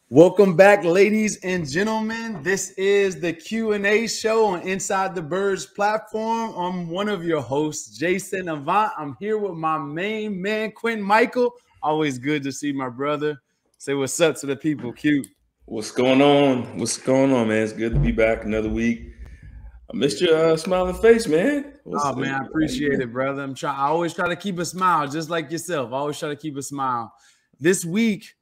Welcome back, ladies and gentlemen. This is the Q&A show on Inside the Birds platform. I'm one of your hosts, Jason Avant. I'm here with my main man, Quentin Michael. Always good to see my brother. Say what's up to the people, Q. What's going on? What's going on, man? It's good to be back another week. I missed your smiling face, man. Oh man, I appreciate it, brother. I always try to keep a smile, just like yourself. I always try to keep a smile. This week,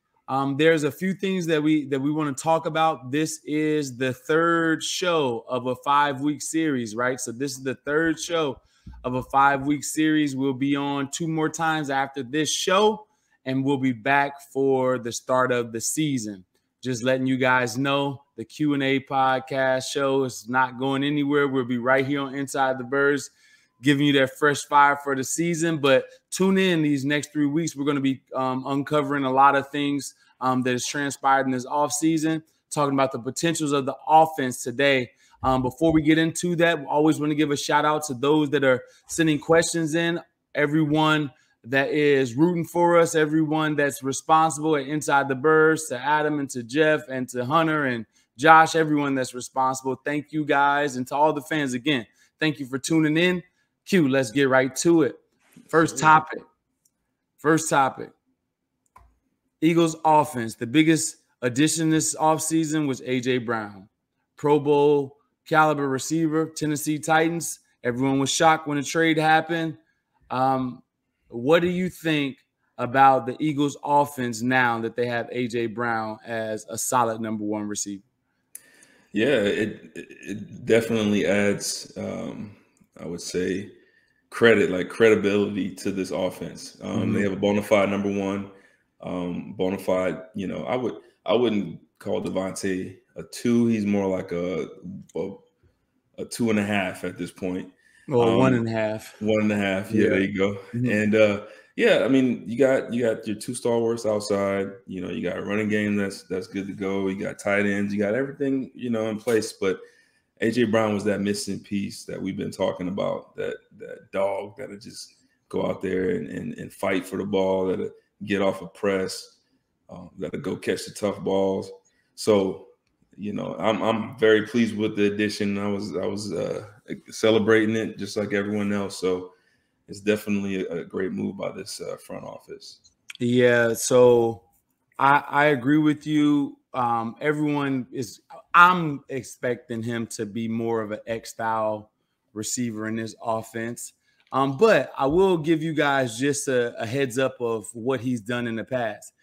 there's a few things that we want to talk about. This is the third show of a 5-week series, right? So this is the third show of a 5-week series. We'll be on 2 more times after this show, and we'll be back for the start of the season. Just letting you guys know, the Q&A podcast show is not going anywhere. We'll be right here on Inside the Birds, giving you that fresh fire for the season. But tune in these next 3 weeks. We're going to be uncovering a lot of things that has transpired in this offseason, talking about the potentials of the offense today. Before we get into that, we always want to give a shout out to those that are sending questions in, everyone that is rooting for us, everyone that's responsible at Inside the Birds, to Adam and to Jeff and to Hunter and Josh, everyone that's responsible. Thank you guys. And to all the fans, again, thank you for tuning in. Q, let's get right to it. First topic. Eagles offense. The biggest addition this offseason was A.J. Brown. Pro Bowl caliber receiver, Tennessee Titans. Everyone was shocked when the trade happened. What do you think about the Eagles offense now that they have A.J. Brown as a solid number 1 receiver? Yeah, it definitely adds, I would say, credibility to this offense. They have a bona fide number 1, bona fide. I wouldn't call Devontae a 2. He's more like a 2.5 at this point. Well, 1.5. 1.5. Yeah, there you go. And I mean, you got your 2 stalwarts outside. You got a running game that's good to go. You got tight ends. You got everything in place. But A.J. Brown was that missing piece that we've been talking about. That dog that'll just go out there and fight for the ball. That'll get off a press. That'll go catch the tough balls. So I'm very pleased with the addition. I was celebrating it just like everyone else. So it's definitely a great move by this front office. Yeah, so I agree with you. I'm expecting him to be more of an X-style receiver in this offense. But I will give you guys just a heads up of what he's done in the past.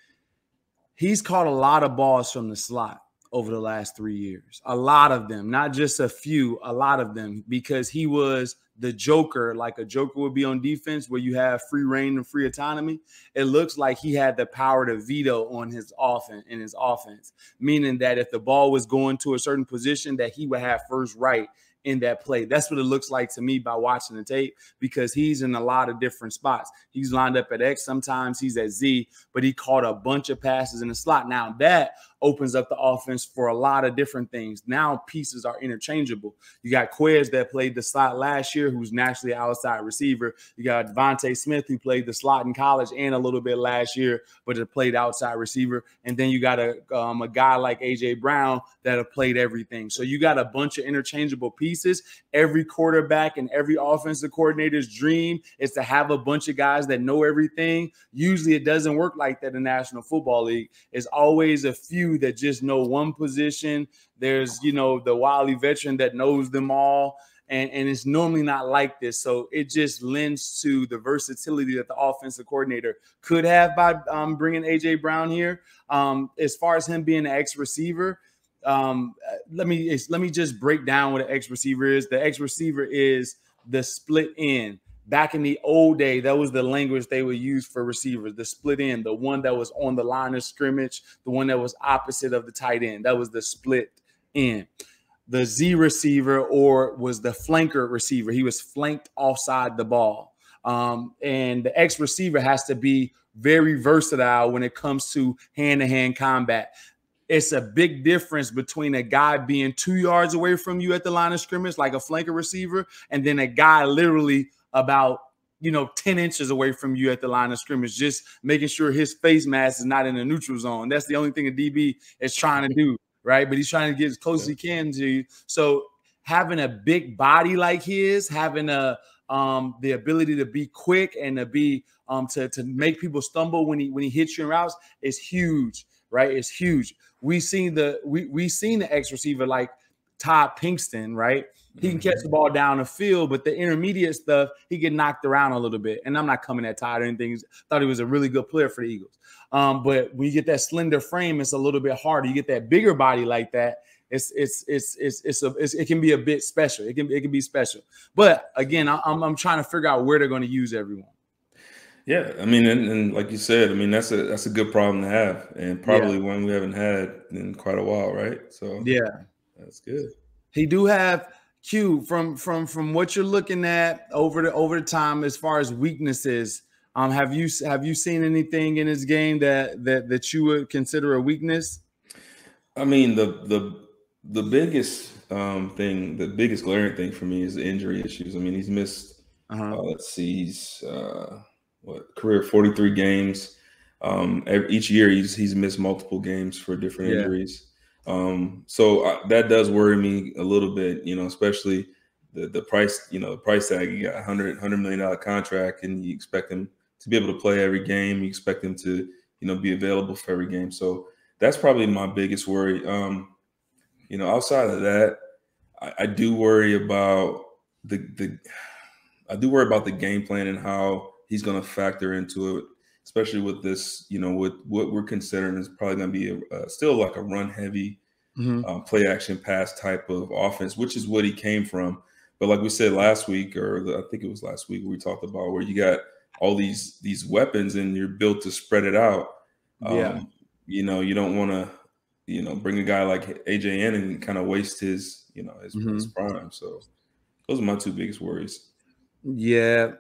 He's caught a lot of balls from the slot over the last 3 years. A lot of them, not just a few, a lot of them, because he was the joker, like a joker would be on defense where you have free reign and free autonomy. It looks like he had the power to veto on his offense, meaning that if the ball was going to a certain position, that he would have first right in that play. That's what it looks like to me by watching the tape, because he's in a lot of different spots. He's lined up at X, sometimes he's at Z, but he caught a bunch of passes in the slot. Now that opens up the offense for a lot of different things. Now pieces are interchangeable. You got Quez that played the slot last year, who's naturally an outside receiver. You got Devontae Smith, who played the slot in college and a little bit last year, but it played outside receiver. And then you got a guy like A.J. Brown that have played everything. So you got a bunch of interchangeable pieces. Every quarterback and every offensive coordinator's dream is to have a bunch of guys that know everything. Usually it doesn't work like that in the National Football League. It's always a few that just know one position. There's, the wily veteran that knows them all. And it's normally not like this. So it just lends to the versatility that the offensive coordinator could have by bringing A.J. Brown here. As far as him being an X-receiver, let me just break down what an X receiver is. The X receiver is the split end. Back in the old day, that was the language they would use for receivers, the split end, the one that was on the line of scrimmage, the one that was opposite of the tight end. That was the split end. The Z receiver was the flanker receiver. He was flanked offside the ball. And the X receiver has to be very versatile when it comes to hand-to-hand combat. It's a big difference between a guy being 2 yards away from you at the line of scrimmage, like a flanker receiver, and then a guy literally about 10 inches away from you at the line of scrimmage, just making sure his face mask is not in the neutral zone. That's the only thing a DB is trying to do, right? But he's trying to get as close as he can to you. So having a big body like his, having the ability to be quick and to be to make people stumble when he hits you in routes is huge, right? It's huge. We seen the X receiver like Todd Pinkston, right? He can catch the ball down the field, but the intermediate stuff, he get knocked around a little bit. And I'm not coming at Todd or anything. Thought he was a really good player for the Eagles. But when you get that slender frame, it's a little bit harder. You get that bigger body like that, it can be a bit special. It can be special. But again, I'm trying to figure out where they're going to use everyone. Yeah, I mean, and like you said, I mean, that's a good problem to have, and probably one we haven't had in quite a while, right? So yeah, that's good. He do have Q from what you're looking at over the time as far as weaknesses. Have you seen anything in his game that you would consider a weakness? I mean, the biggest thing, the biggest glaring thing for me is the injury issues. I mean, he's missed. Let's see, he's career 43 games. Each year he's missed multiple games for different injuries. So that does worry me a little bit, especially the price, the price tag. You got $100 million contract, and you expect him to be able to play every game. You expect him to, be available for every game. So that's probably my biggest worry. Outside of that, I do worry about the game plan and how he's going to factor into it, especially with this, with what we're considering is probably going to be still like a run heavy play action pass type of offense, which is what he came from. But like we said last week, I think it was last week, we talked about where you got all these weapons and you're built to spread it out. You don't want to, bring a guy like AJ in and kind of waste his prime. So those are my two biggest worries. Yeah.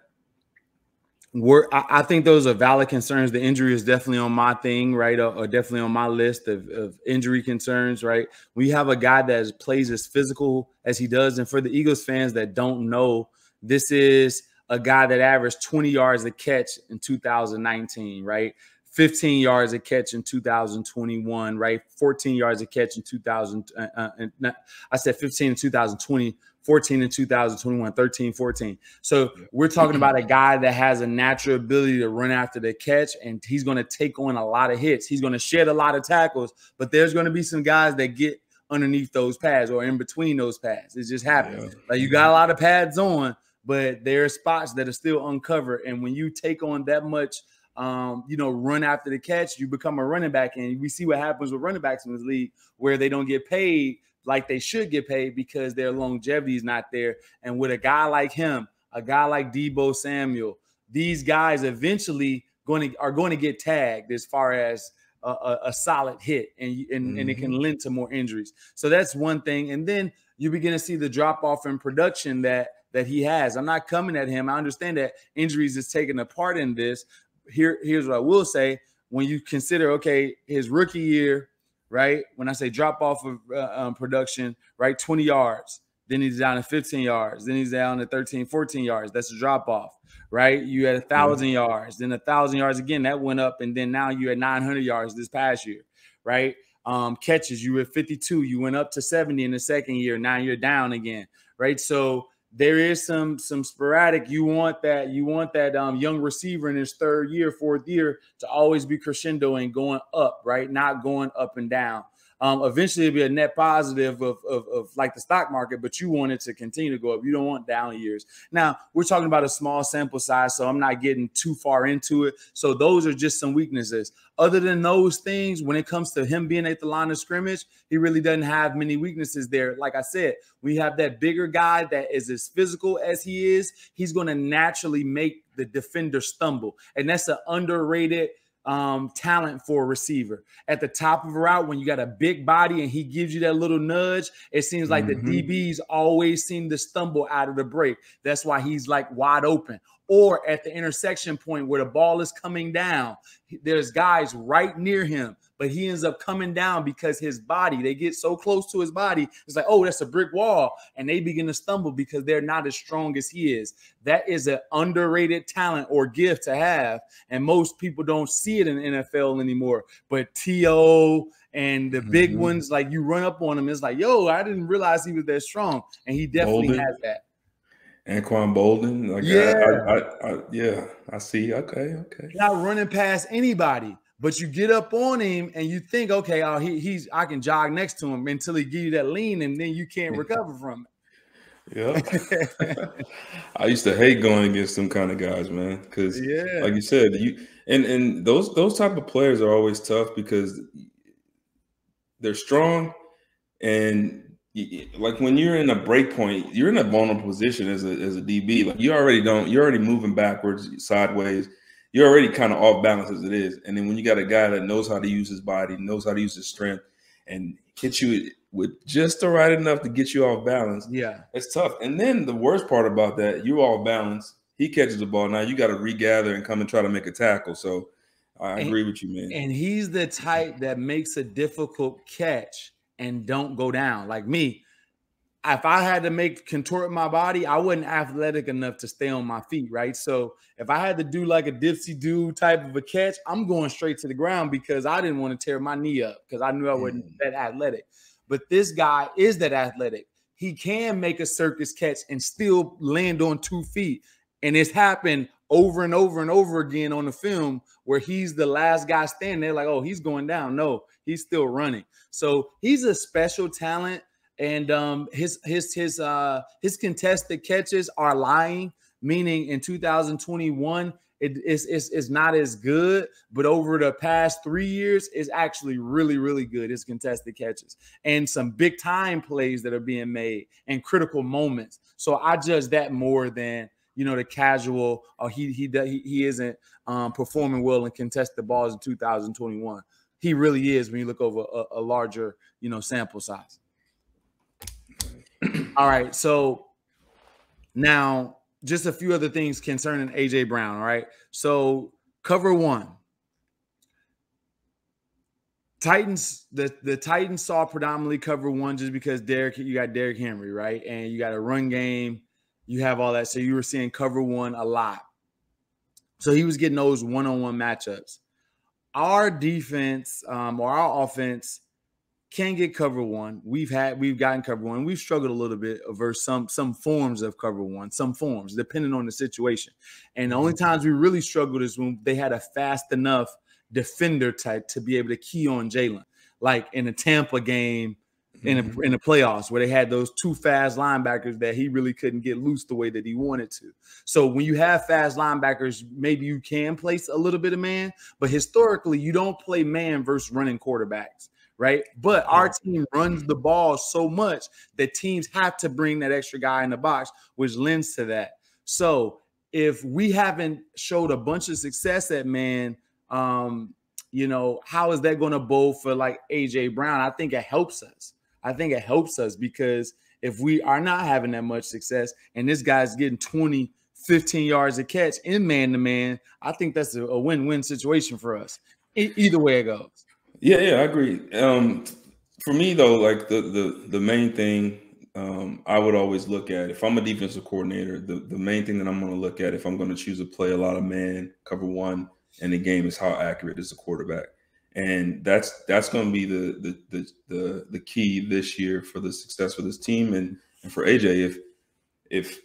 I think those are valid concerns. The injury is definitely on my thing, right? Or definitely on my list of injury concerns, right? We have a guy that plays as physical as he does. And for the Eagles fans that don't know, this is a guy that averaged 20 yards a catch in 2019, right? 15 yards a catch in 2021, right? 14 yards a catch in 2000. I said 15 in 2020. 14 in 2021, 13, 14. So we're talking about a guy that has a natural ability to run after the catch, and he's going to take on a lot of hits. He's going to shed a lot of tackles, but there's going to be some guys that get underneath those pads or in between those pads. It just happens. Like you got a lot of pads on, but there are spots that are still uncovered. And when you take on that much, run after the catch, you become a running back. And we see what happens with running backs in this league where they don't get paid like they should get paid because their longevity is not there. And with a guy like him, a guy like Deebo Samuel, these guys eventually are going to get tagged as far as a solid hit, and it can lend to more injuries. So that's one thing. And then you begin to see the drop off in production that he has. I'm not coming at him. I understand that injuries is taking a part in this. Here's what I will say. When you consider, okay, his rookie year, right? When I say drop off of production, right? 20 yards. Then he's down to 15 yards. Then he's down to 13, 14 yards. That's a drop off, right? You had 1,000 yards. Then 1,000 yards again. That went up. And then now you had 900 yards this past year, right? Catches, you were 52. You went up to 70 in the second year. Now you're down again, right? So there is some sporadic. You want that young receiver in his third year, fourth year to always be crescendoing, going up, right? Not going up and down. Eventually it'll be a net positive of like the stock market, but you want it to continue to go up. You don't want down years. Now we're talking about a small sample size, so I'm not getting too far into it. So those are just some weaknesses. Other than those things, when it comes to him being at the line of scrimmage, he really doesn't have many weaknesses there. Like I said, we have that bigger guy that is as physical as he is. He's going to naturally make the defender stumble. And that's an underrated talent for a receiver. At the top of a route, when you got a big body and he gives you that little nudge, it seems like the DBs always seem to stumble out of the break. That's why he's like wide open. or at the intersection point where the ball is coming down. There's guys right near him, but he ends up coming down because his body, they get so close to his body. It's like, oh, that's a brick wall. And they begin to stumble because they're not as strong as he is. That is an underrated talent or gift to have. And most people don't see it in the NFL anymore. But T.O. and the big ones, like you run up on him, it's like, yo, I didn't realize he was that strong. And he definitely has that. Anquan Boldin, like I see. Okay. Not running past anybody, but you get up on him and you think, okay, I can jog next to him until he give you that lean, and then you can't recover from it. Yeah, I used to hate going against them kind of guys, man, because like you said, and those type of players are always tough because they're strong and. Like when you're in a break point, you're in a vulnerable position as a DB. Like you're already moving backwards, sideways. You're already kind of off balance as it is. And then when you got a guy that knows how to use his body, knows how to use his strength, and hit you with just the right enough to get you off balance, it's tough. And then the worst part about that, you're off balance. He catches the ball. Now you got to regather and come and try to make a tackle. So I agree with you, man. And he's the type that makes a difficult catch and don't go down. Like me, if I had to contort my body, I wasn't athletic enough to stay on my feet, right? So if I had to do like a dipsy-do type of a catch, I'm going straight to the ground because I didn't want to tear my knee up because I knew I wasn't that athletic. But this guy is that athletic. He can make a circus catch and still land on 2 feet. And it's happened over and over and over again on the film where he's the last guy standing there like, oh, he's going down. No, he's still running. So he's a special talent, and his contested catches are lying, meaning in 2021 it's not as good, but over the past 3 years it's actually really, really good. His contested catches and some big time plays that are being made and critical moments. So I judge that more than the casual. He isn't performing well in contested balls in 2021. He really is when you look over a larger, sample size. All right. So now just a few other things concerning A.J. Brown. All right. So cover one. Titans, the Titans saw predominantly cover one just because you got Derrick Henry, right? And you got a run game. You have all that. So you were seeing cover one a lot. So he was getting those one-on-one matchups. Our defense or our offense can get cover one. We've gotten cover one. We've struggled a little bit versus some forms of cover one, some forms, depending on the situation. And the only times we really struggled is when they had a fast enough defender type to be able to key on Jalen, like in a Tampa game in the playoffs where they had those 2 fast linebackers that he really couldn't get loose the way that he wanted to. So when you have fast linebackers, maybe you can place a little bit of man, but historically you don't play man versus running quarterbacks, right? But our team runs the ball so much that teams have to bring that extra guy in the box, which lends to that. So if we haven't showed a bunch of success at man, how is that going to bode for like A.J. Brown? I think it helps us. Because if we are not having that much success and this guy's getting 20, 15 yards a catch in man-to-man, I think that's a win-win situation for us. Either way it goes. Yeah, I agree. For me, though, like the main thing I would always look at, if I'm a defensive coordinator, the main thing that I'm going to look at if I'm going to choose to play a lot of man, cover one in the game is how accurate is the quarterback. And that's going to be the key this year for the success for this team and for AJ. If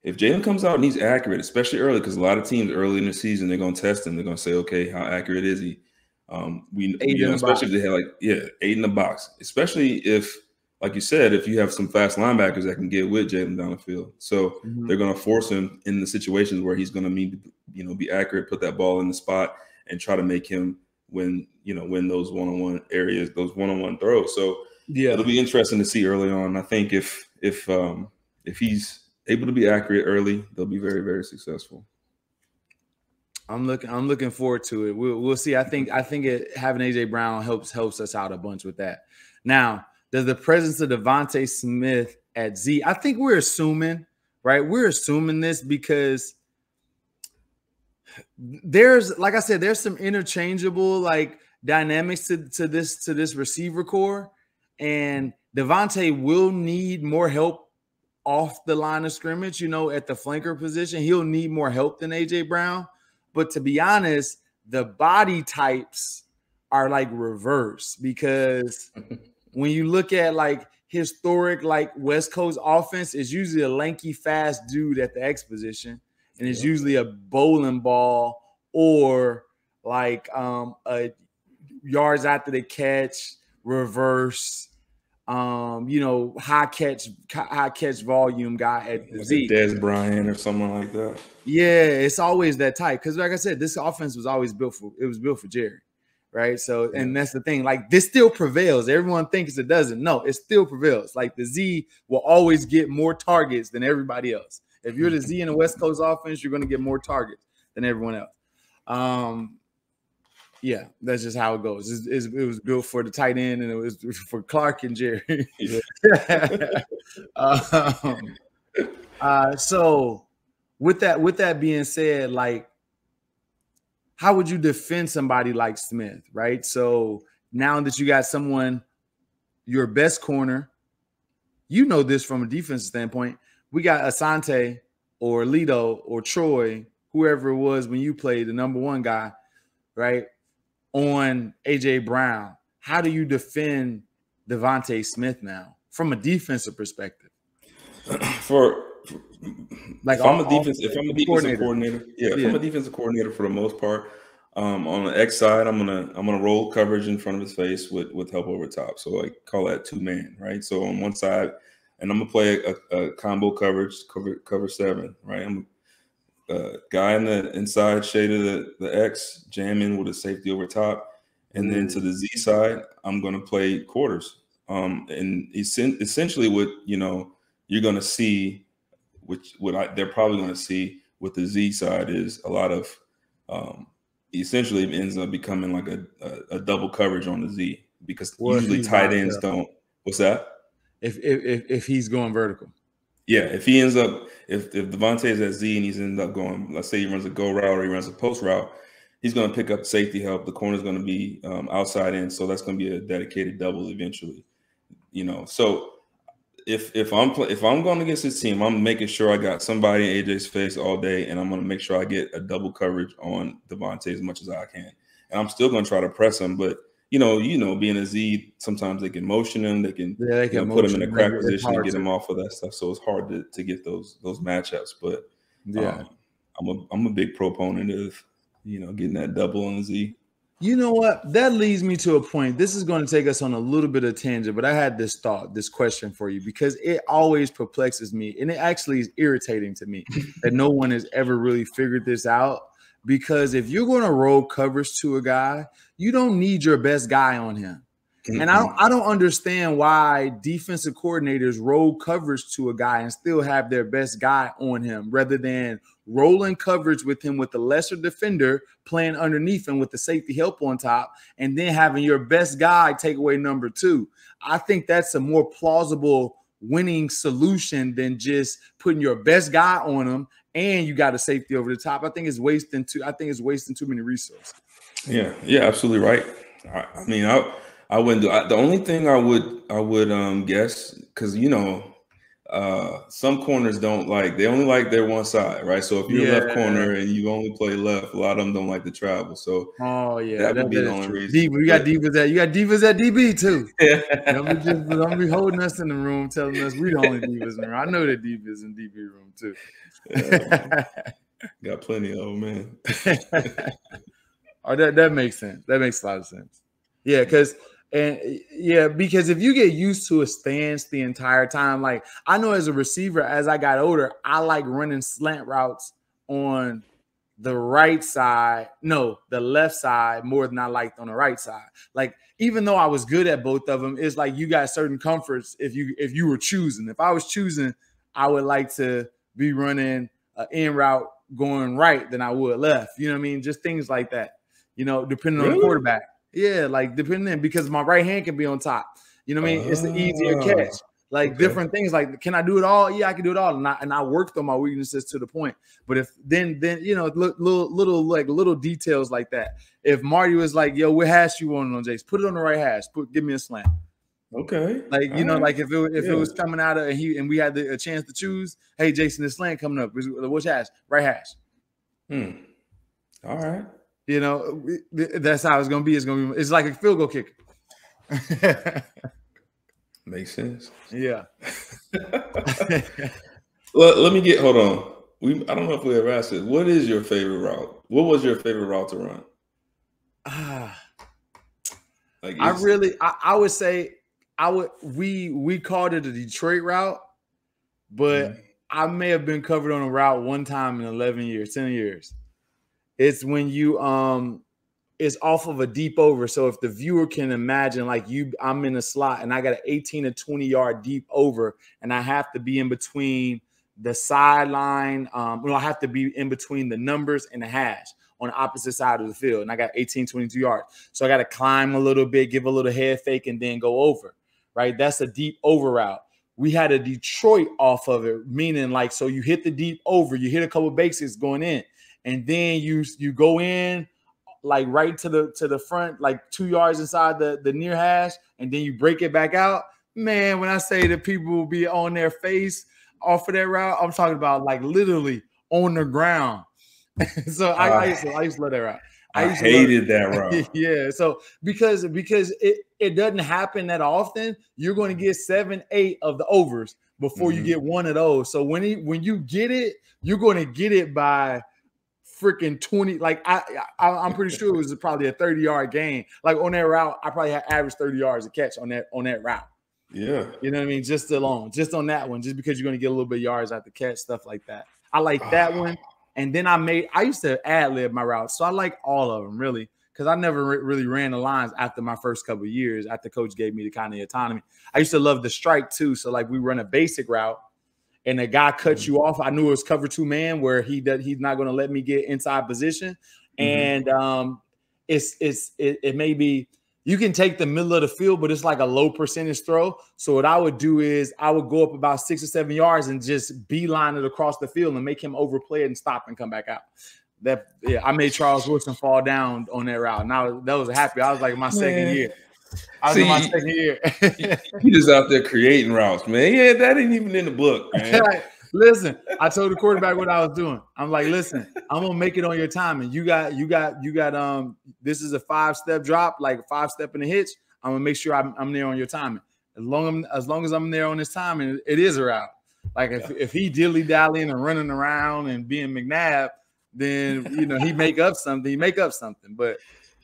Jalen comes out and he's accurate, especially early, because a lot of teams early in the season they're going to test him. They're going to say, okay, how accurate is he? Especially if they have 8 in the box. Especially if, like you said, if you have some fast linebackers that can get with Jalen down the field, so they're going to force him in the situations where he's going to need to, be accurate, put that ball in the spot, and try to make him win those one-on-one areas, those one-on-one throws. So it'll be interesting to see early on. I think if he's able to be accurate early, they'll be very, very successful. I'm looking forward to it. We'll see. I think having A.J. Brown helps us out a bunch with that. Now, does the presence of Devontae Smith at Z? I think we're assuming, right? We're assuming this because there's, like I said, there's some interchangeable like dynamics to this receiver core, and Devontae will need more help off the line of scrimmage. You know, at the flanker position, he'll need more help than AJ Brown. But to be honest, the body types are like reverse, because when you look at like historic like West Coast offense, is usually a lanky, fast dude at the X position. And it's usually a bowling ball or like a yards after the catch, reverse, you know, high catch volume guy at the Z. Dez Bryant or someone like that. Yeah, it's always that type. Because like I said, this offense was always built for Jerry. Right. So, and that's the thing, like this still prevails. Everyone thinks it doesn't. No, it still prevails. Like the Z will always get more targets than everybody else. If you're the Z in the West Coast offense, you're going to get more targets than everyone else. Yeah, that's just how it goes. It was built for the tight end, and it was for Clark and Jerry. So with that being said, like, how would you defend somebody like Smith, right? So now that you got someone, your best corner, you know this from a defensive standpoint. We got Asante or Lito or Troy, whoever it was when you played, the number one guy, right, on AJ Brown. How do you defend Devontae Smith now from a defensive perspective? If I'm a defensive coordinator, if I'm a defensive coordinator for the most part, on the X side, I'm gonna roll coverage in front of his face with help over top. So I call that 2-man, right? So on one side, and I'm gonna play a combo coverage, cover 7, right? I'm a guy in the inside shade of the X, jamming with a safety over top, and then to the Z side, I'm gonna play quarters. And essentially, what you're gonna see, they're probably gonna see with the Z side is a lot of essentially it ends up becoming like a double coverage on the Z, because usually tight ends don't. What's that? If he's going vertical. Yeah, if he ends up, if Devontae is at Z and he's ended up going, let's say he runs a go route or he runs a post route, he's going to pick up safety help. The corner's going to be outside in, so that's going to be a dedicated double eventually. So if I'm going against this team, I'm making sure I got somebody in AJ's face all day, and I'm going to make sure I get a double coverage on Devontae as much as I can. And I'm still going to try to press him, but being a Z, sometimes they can motion him, they can put him in a crack position and get him off of that stuff. So it's hard to get those matchups. But I'm a big proponent of getting that double on the Z. You know what? That leads me to a point. This is going to take us on a little bit of tangent, but I had this question for you, because it always perplexes me, and it actually is irritating to me that no one has ever really figured this out. Because if you're going to roll coverage to a guy, you don't need your best guy on him. Mm-hmm. And I don't understand why defensive coordinators roll coverage to a guy and still have their best guy on him, rather than rolling coverage with him with the lesser defender playing underneath him with the safety help on top, and then having your best guy take away number 2. I think that's a more plausible winning solution than just putting your best guy on him and you got a safety over the top. I think it's wasting too many resources. Yeah, absolutely right. I mean, I wouldn't do. The only thing I would guess, because some corners they only like their one side, right? So if you're a left corner and you only play left, a lot of them don't like to travel. So that would be the only reason. You got divas at DB too. Don't be holding us in the room telling us we the only divas in the room. I know the divas in DB room too. Got plenty of them, man. That makes sense. That makes a lot of sense. Yeah, because if you get used to a stance the entire time, like I know as a receiver, as I got older, I like running slant routes on the left side more than I liked on the right side. Like, even though I was good at both of them, it's like you got certain comforts if you were choosing. If I was choosing, I would like to be running an in route going right than I would left. You know what I mean? Just things like that, depending on the quarterback. Yeah, like depending, because my right hand can be on top. You know what I mean? It's the easier catch. like different things. Like, can I do it all? Yeah, I can do it all. And I worked on my weaknesses to the point. But if then you know, little details like that. If Marty was like, yo, what hash you want on Jace? Put it on the right hash. Give me a slant. Okay. Like, you know, like if it was coming out of and we had a chance to choose, hey, Jason, this slant coming up. Which hash? Right hash. All right. You know, that's how it's gonna be. It's like a field goal kicker. Makes sense. Yeah. Let me hold on. I don't know if we ever asked it. What is your favorite route? What was your favorite route to run? I would say we called it a Detroit route, but I may have been covered on a route one time in 10 years. It's when you it's off of a deep over. So if the viewer can imagine, like I'm in a slot and I got an 18 to 20 yard deep over, and I have to be in between the sideline. I have to be in between the numbers and the hash on the opposite side of the field. And I got 18, 22 yards. So I got to climb a little bit, give a little head fake, and then go over, right? That's a deep over route. We had a Detroit off of it, meaning like, so you hit the deep over, you hit a couple bases going in, and then you go in like right to the front, like 2 yards inside the near hash, and then you break it back out. Man, when I say that people will be on their face off of that route, I'm talking about like literally on the ground. So I used to love that route. I hated that route. Yeah. So because it doesn't happen that often, you're going to get 7, 8 of the overs before you get one of those. So when you get it, you're going to get it by freaking 20. Like I'm pretty sure it was probably a 30-yard gain. Like on that route, I probably had average 30 yards a catch on that route. Yeah. You know what I mean? Just on that one, just because you're going to get a little bit of yards out the catch, stuff like that. I like that one. And then I used to ad-lib my routes. So I like all of them, really, because I never really ran the lines after my first couple of years, after coach gave me the kind of autonomy. I used to love the strike, too. So, like, we run a basic route, and the guy cuts you off. I knew it was cover 2 man where he's not going to let me get inside position. And it may be – you can take the middle of the field, but it's like a low percentage throw. So what I would do is I would go up about 6 or 7 yards and just beeline it across the field and make him overplay it and stop and come back out. I made Charles Woodson fall down on that route. Now that was happy. I was like my second year. You just out there creating routes, man. Yeah, that ain't even in the book, man. Listen, I told the quarterback what I was doing. I'm like, listen, I'm gonna make it on your timing. You got this is a 5-step drop, like a 5-step in a hitch. I'm gonna make sure I'm there on your timing. As long as I'm there on this timing, it is a route. Like if he dilly-dallying and running around and being McNabb, then he make up something. But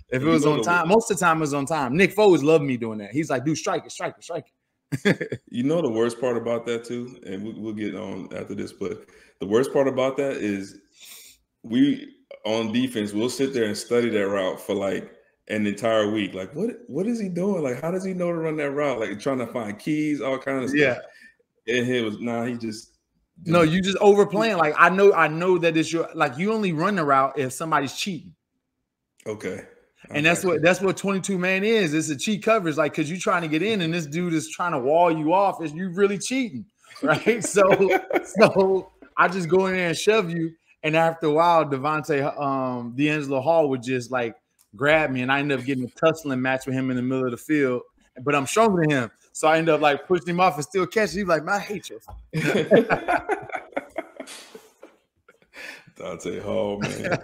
if it was on time, most of the time it was on time. Nick Foles loved me doing that. He's like, dude, strike it. You know the worst part about that too, and we'll get on after this, but the worst part about that is we on defense we'll sit there and study that route for like an entire week. Like what is he doing? Like how does he know to run that route? Like trying to find keys, all kinds of stuff. Yeah. And he was he just you just overplaying. Like I know that it's your like you only run the route if somebody's cheating. Okay. And that's what 22 man is. It's a cheat coverage, like because you're trying to get in, and this dude is trying to wall you off. Is you really cheating, right? So I just go in there and shove you, and after a while, D'Angelo Hall would just like grab me, and I ended up getting a tussling match with him in the middle of the field. But I'm stronger than him, so I ended up like pushing him off and still catching. He's like, "Man, I hate you." Dante Hall, man.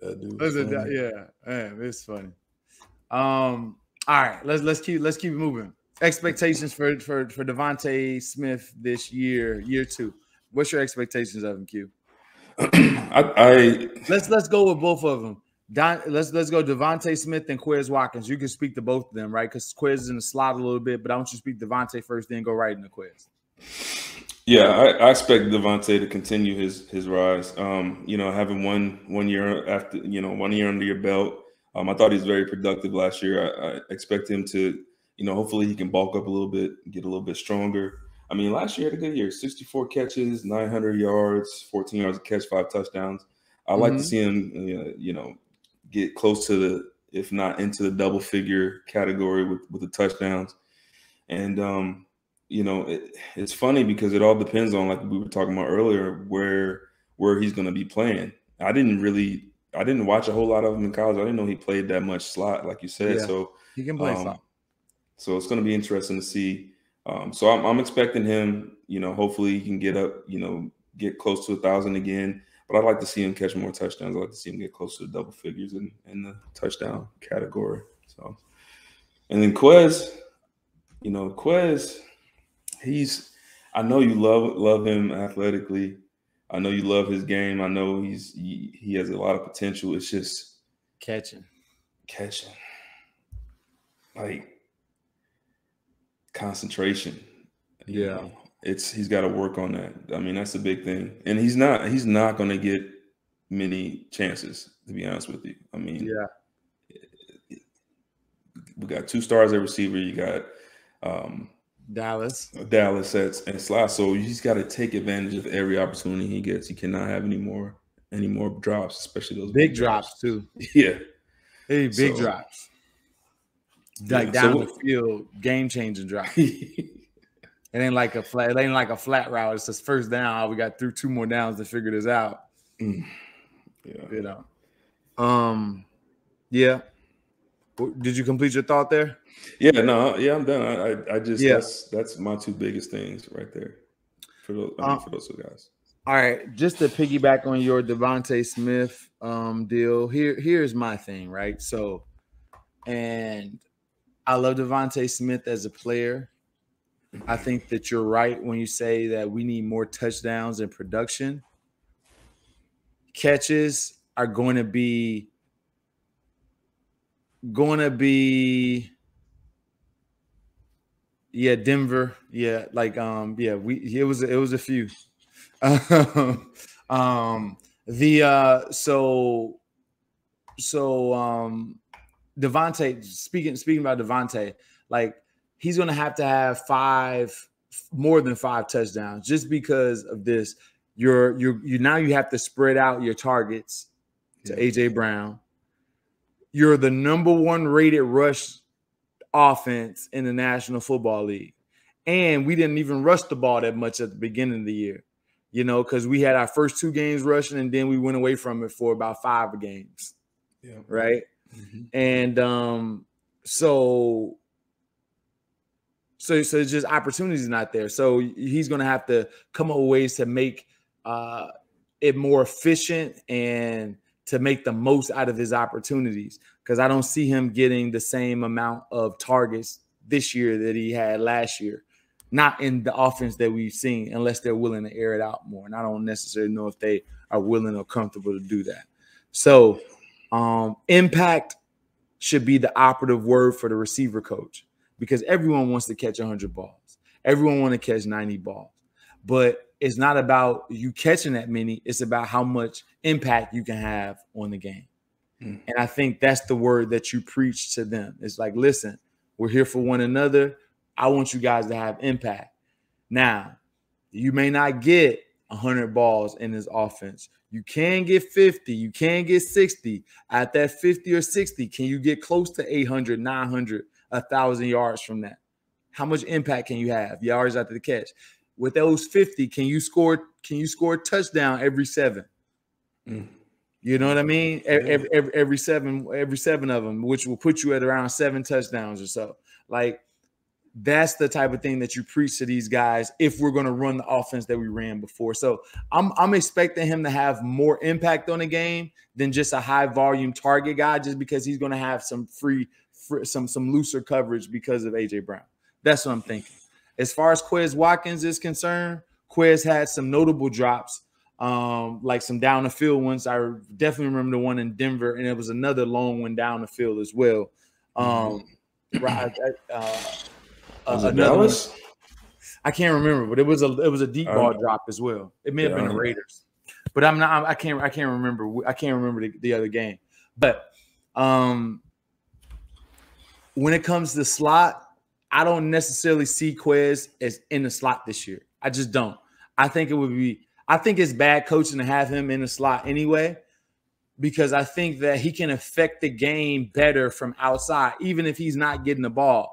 Yeah, man, it's funny. All right, let's keep it moving. Expectations for DeVonta Smith this year 2. What's your expectations of him, Q? Let's go with both of them. Let's go DeVonta Smith and Quez Watkins. You can speak to both of them, right? Because Quez is in the slot a little bit, but I want you to speak DeVonta first, then go right into Quez. Yeah, I expect DeVonta to continue his rise. Having one year after 1 year under your belt, I thought he was very productive last year. I expect him to, hopefully he can bulk up a little bit, get a little bit stronger. I mean, last year had a good year: 64 catches, 900 yards, 14 yards a catch, 5 touchdowns. I like to see him, get close to if not into the double figure category with the touchdowns, and you know, it's funny because it all depends on, like we were talking about earlier, where he's going to be playing. I didn't watch a whole lot of him in college. I didn't know he played that much slot, like you said. Yeah, so he can play slot. So it's going to be interesting to see. So I'm expecting him, you know, hopefully he can get up, you know, get close to 1,000 again. But I'd like to see him catch more touchdowns. I'd like to see him get close to the double figures in the touchdown category. So, and then Quez, you know, I know you love him athletically. I know you love his game. I know he has a lot of potential. It's just catching, like concentration. Yeah, know, he's got to work on that. I mean, that's a big thing, and he's not going to get many chances, to be honest with you. I mean, yeah, we got 2 stars at receiver. You got Dallas and slot. So he's got to take advantage of every opportunity he gets. He cannot have any more drops, especially those big drops too. Yeah, hey, big drops. Like down the field, game-changing drop. It ain't like a flat route. It's just first down. We got through 2 more downs to figure this out. Yeah. You know. Yeah. Did you complete your thought there? Yeah, no, yeah, I'm done. I just that's my 2 biggest things right there for those 2 guys. All right, just to piggyback on your DeVonta Smith deal. Here's my thing, right? So, and I love DeVonta Smith as a player. I think that you're right when you say that we need more touchdowns and production. Catches are going to be Denver. Yeah, like it was a few. DeVonta, speaking about DeVonta, like he's going to have more than 5 touchdowns just because of this. Now you have to spread out your targets to AJ Brown. You're the number 1 rated rush offense in the National Football League. And we didn't even rush the ball that much at the beginning of the year, you know, because we had our first 2 games rushing and then we went away from it for about 5 games. Yeah. Right. Mm-hmm. And so it's just opportunities not there. So he's going to have to come up with ways to make it more efficient and to make the most out of his opportunities, because I don't see him getting the same amount of targets this year that he had last year, not in the offense that we've seen, unless they're willing to air it out more. And I don't necessarily know if they are willing or comfortable to do that. So impact should be the operative word for the receiver coach, because everyone wants to catch 100 balls. Everyone wants to catch 90 balls. But it's not about you catching that many. It's about how much impact you can have on the game. Mm. And I think that's the word that you preach to them. It's like, listen, we're here for one another. I want you guys to have impact. Now, you may not get 100 balls in this offense. You can get 50. You can get 60. At that 50 or 60, can you get close to 800, 900, 1,000 yards from that? How much impact can you have? Yards after the catch. With those 50, can you score a touchdown every 7? Mm. You know what I mean? Every seven of them, which will put you at around 7 touchdowns or so. Like, that's the type of thing that you preach to these guys if we're going to run the offense that we ran before. So I'm expecting him to have more impact on the game than just a high volume target guy, just because he's going to have some some looser coverage because of AJ Brown. That's what I'm thinking. As far as Quez Watkins is concerned, Quez had some notable drops, like some down the field ones. I definitely remember the one in Denver, and it was another long one down the field as well. Dallas? I can't remember, but it was a deep ball drop as well. It may have been the Raiders, but I can't remember. I can't remember the other game. But when it comes to slot, I don't necessarily see Quez as in the slot this year. I just don't. I think it's bad coaching to have him in the slot anyway, because I think that he can affect the game better from outside, even if he's not getting the ball.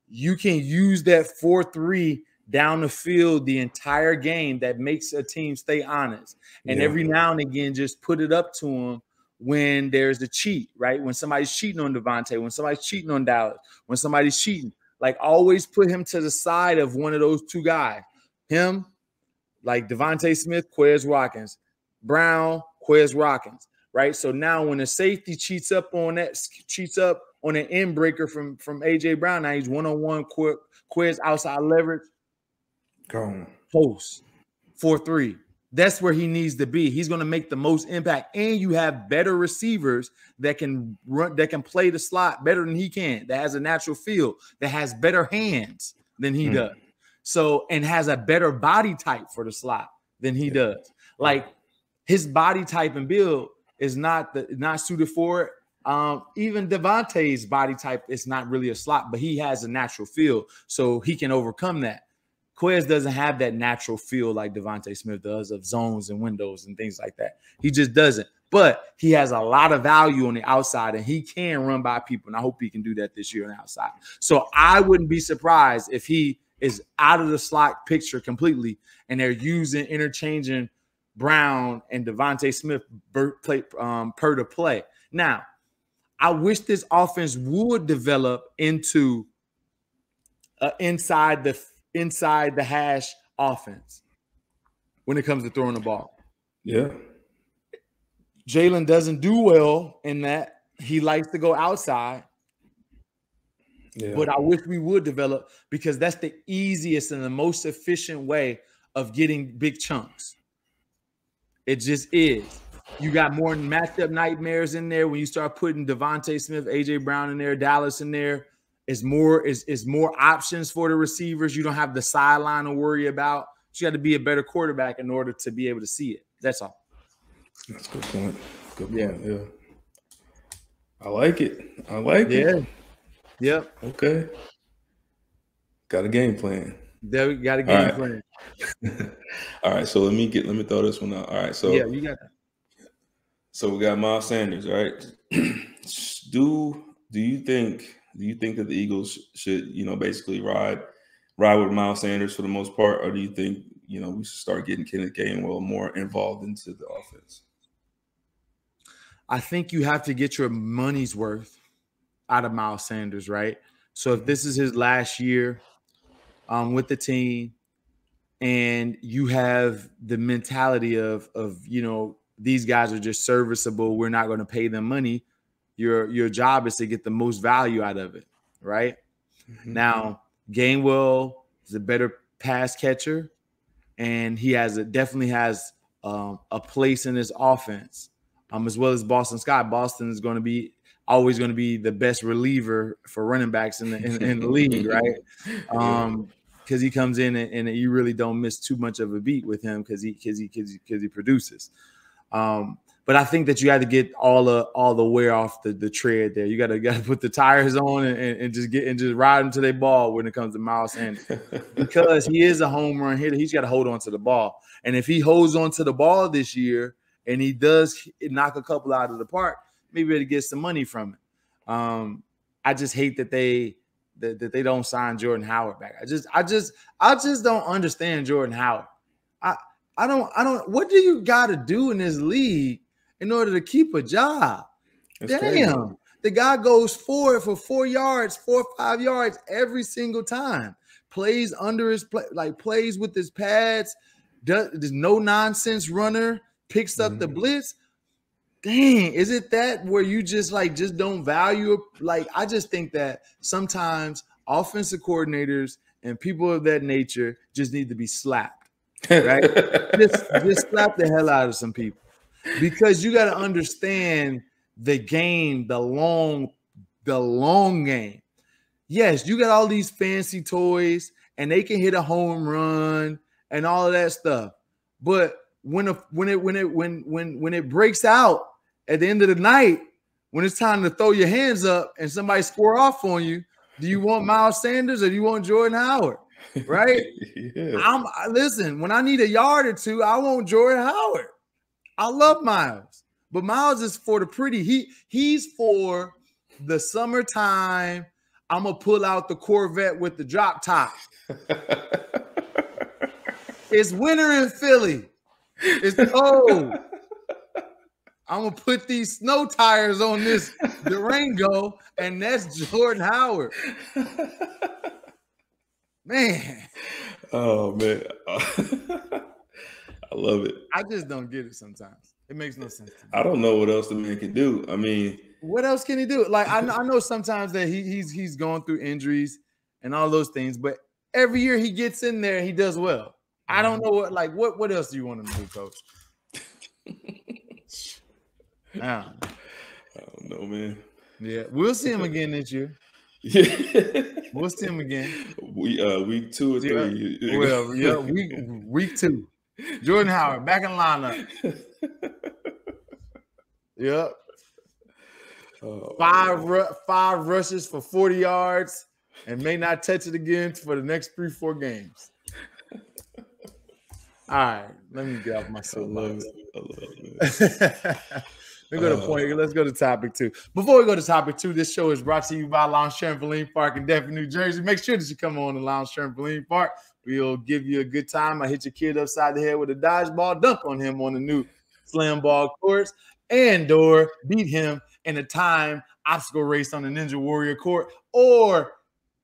You can use that 4-3 down the field the entire game that makes a team stay honest. And every now and again, just put it up to him when there's a cheat, right? When somebody's cheating on Devontae, when somebody's cheating on Dallas, when somebody's cheating, like always put him to the side of one of those two guys. Him, like Devontae Smith, Quez Watkins, Brown, Quez Watkins, right? So now when a safety cheats up on an end breaker from AJ Brown, now he's one-on-one, Quez outside leverage, post 4-3. That's where he needs to be. He's going to make the most impact, and you have better receivers that can run, that can play the slot better than he can. That has a natural feel, that has better hands than he does. So, and has a better body type for the slot than he does. Like his body type and build is not suited for it. Even Devontae's body type is not really a slot, but he has a natural feel, so he can overcome that. Quez doesn't have that natural feel like Devontae Smith does of zones and windows and things like that. He just doesn't. But he has a lot of value on the outside, and he can run by people, and I hope he can do that this year on the outside. So I wouldn't be surprised if he is out of the slot picture completely, and they're interchanging Brown and Devontae Smith per to play. Now, I wish this offense would develop into inside the hash offense when it comes to throwing the ball. Yeah. Jalen doesn't do well in that. He likes to go outside. Yeah. But I wish we would develop, because that's the easiest and the most efficient way of getting big chunks. It just is. You got more matchup nightmares in there when you start putting Devontae Smith, AJ Brown in there, Dallas in there. Is more options for the receivers. You don't have the sideline to worry about. You got to be a better quarterback in order to be able to see it. That's all. That's a good point. Good point. Yeah. I like it. Yeah. Yep. Okay. Got a game plan. There we got a game plan. All right. So let me throw this one out. All right. So yeah, you got that. So we got Miles Sanders, right? Do you think that the Eagles should, basically ride with Miles Sanders for the most part, or do you think, we should start getting Kenneth Gainwell more involved into the offense? I think you have to get your money's worth out of Miles Sanders, right? So if this is his last year with the team, and you have the mentality of these guys are just serviceable, we're not going to pay them money. Your job is to get the most value out of it, right? Mm-hmm. Now, Gainwell is a better pass catcher, and he definitely has a place in this offense, as well as Boston Scott. Boston is always going to be the best reliever for running backs in the league, right? Because he comes in and you really don't miss too much of a beat with him because he produces. But I think that you have to get all the wear off the tread there. You got to put the tires on and just ride them to their ball when it comes to Miles Sanders, because he is a home run hitter. He's got to hold on to the ball, and if he holds on to the ball this year and he does knock a couple out of the park, maybe to get some money from it. I just hate that they don't sign Jordan Howard back. I just don't understand Jordan Howard. I don't. What do you got to do in this league in order to keep a job? That's damn. Crazy. The guy goes for 4 yards, 4 or 5 yards every single time. Plays under his plays with his pads. There's no nonsense runner. Picks up the blitz. Dang, is it that where you just don't value it? I just think that sometimes offensive coordinators and people of that nature just need to be slapped. Right? just slap the hell out of some people, because you got to understand the game, the long game. Yes, you got all these fancy toys and they can hit a home run and all of that stuff, but when it breaks out at the end of the night, when it's time to throw your hands up and somebody score off on you, do you want Miles Sanders or do you want Jordan Howard? Right? Yeah. Listen, when I need a yard or two, I want Jordan Howard. I love Miles, but Miles is for the pretty. He's for the summertime. I'm gonna pull out the Corvette with the drop top. It's winter in Philly. It's cold. I'm gonna put these snow tires on this Durango, and that's Jordan Howard. Man. Oh man. I love it. I just don't get it sometimes. It makes no sense to me. I don't know what else the man can do. I mean, what else can he do? Like I know sometimes that he's going through injuries and all those things, but every year he gets in there, he does well. I don't know what else do you want him to do, Coach? I don't know, man. Yeah, we'll see him again this year. Yeah, we'll see him again. Week 2 or 3. Well, yeah, week 2. Jordan Howard back in lineup. Yep. Five rushes for 40 yards and may not touch it again for the next 3-4 games. All right, let me get off my soapbox. I love it. Let's go to point. Let's go to topic 2. Before we go to topic 2, this show is brought to you by Lounge Trampoline Park in Denver, New Jersey. Make sure that you come on to Lounge Trampoline Park. We'll give you a good time. I hit your kid upside the head with a dodgeball, dunk on him on the new slam ball courts, and/or beat him in a time obstacle race on the Ninja Warrior court, or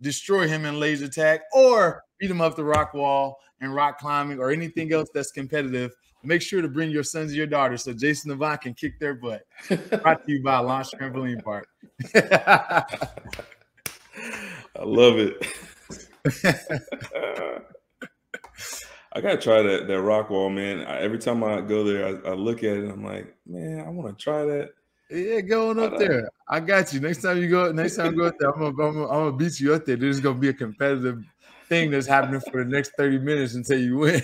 destroy him in laser tag, or beat him up the rock wall and rock climbing, or anything else that's competitive. Make sure to bring your sons or your daughters so Jason and Devon can kick their butt. Brought to you by Launch Trampoline Park. I love it. I gotta try that rock wall, man. Every time I go there, I look at it. I'm like, man, I want to try that. Yeah, going up there. I got you. Next time I go up there, I'm gonna beat you up there. There's gonna be a competitive thing that's happening for the next 30 minutes until you win.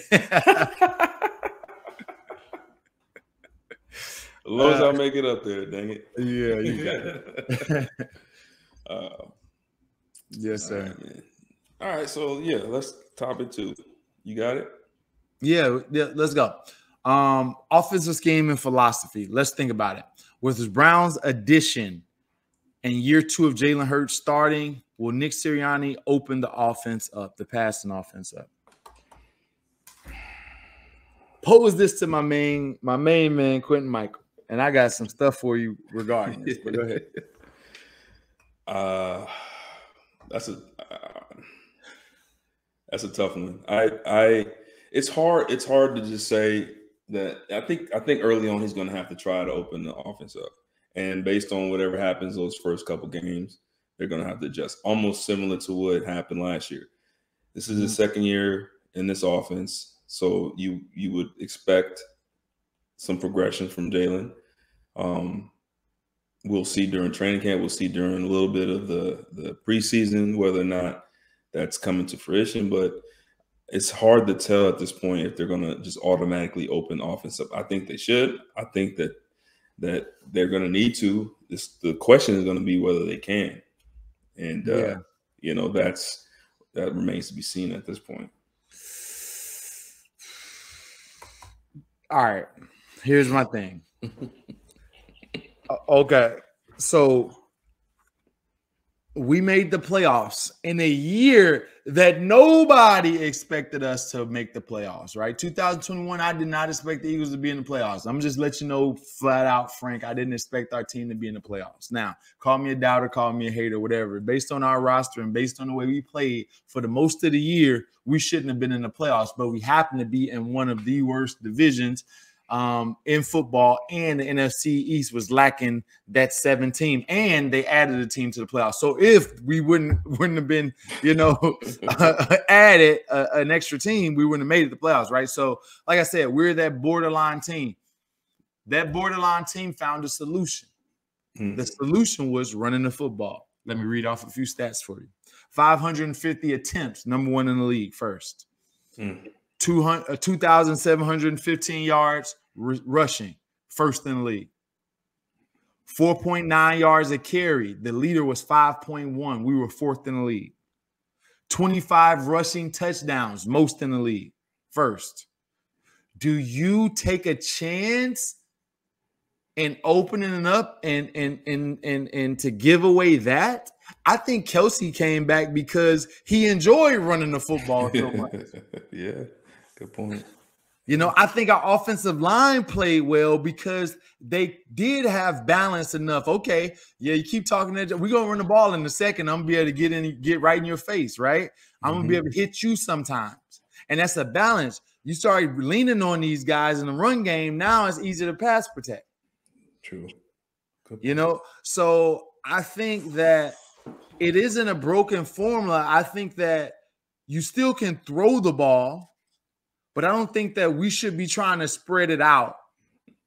As long as I make it up there, dang it. Yeah, you got it. Yes, sir. All right, so yeah, let's topic 2. You got it? Yeah, let's go. Offensive scheme and philosophy. Let's think about it. With the Browns' addition and year 2 of Jalen Hurts starting, will Nick Sirianni open the offense up, the passing offense up? Pose this to my main man, Quentin Michael. And I got some stuff for you regarding this. But go ahead. That's a tough one. It's hard to just say that. I think early on he's going to have to try to open the offense up, and based on whatever happens those first couple games, they're going to have to adjust. Almost similar to what happened last year. This is his second year in this offense, so you would expect some progression from Jalen. We'll see during training camp. We'll see during a little bit of the preseason whether or not that's coming to fruition. But it's hard to tell at this point if they're going to just automatically open offense up. I think they should. I think that they're going to need to. The question is going to be whether they can. And, that remains to be seen at this point. All right. Here's my thing. Okay. So we made the playoffs in a year that nobody expected us to make the playoffs, right? 2021, I did not expect the Eagles to be in the playoffs. I'm just letting you know flat out, Frank, I didn't expect our team to be in the playoffs. Now, call me a doubter, call me a hater, whatever. Based on our roster and based on the way we played for the most of the year, we shouldn't have been in the playoffs, but we happen to be in one of the worst divisions in football, and the NFC East was lacking that 7 team, and they added a team to the playoffs. So if we wouldn't have been, added an extra team, we wouldn't have made it to the playoffs, right? So, like I said, we're that borderline team. That borderline team found a solution. Mm-hmm. The solution was running the football. Let me read off a few stats for you. 550 attempts, number 1 in the league, first. 2,715 yards rushing, first in the league. 4.9 yards a carry. The leader was 5.1. We were 4th in the league. 25 rushing touchdowns, most in the league, first. Do you take a chance in opening it up and to give away that? I think Kelsey came back because he enjoyed running the football so much. Yeah. Good point. You know, I think our offensive line played well because they did have balance enough. Okay, yeah, you keep talking that we're gonna run the ball in a second. I'm gonna be able to get right in your face, right? I'm gonna be able to hit you sometimes, and that's a balance. You start leaning on these guys in the run game. Now it's easy to pass protect. True. You know, so I think that it isn't a broken formula. I think that you still can throw the ball, but I don't think that we should be trying to spread it out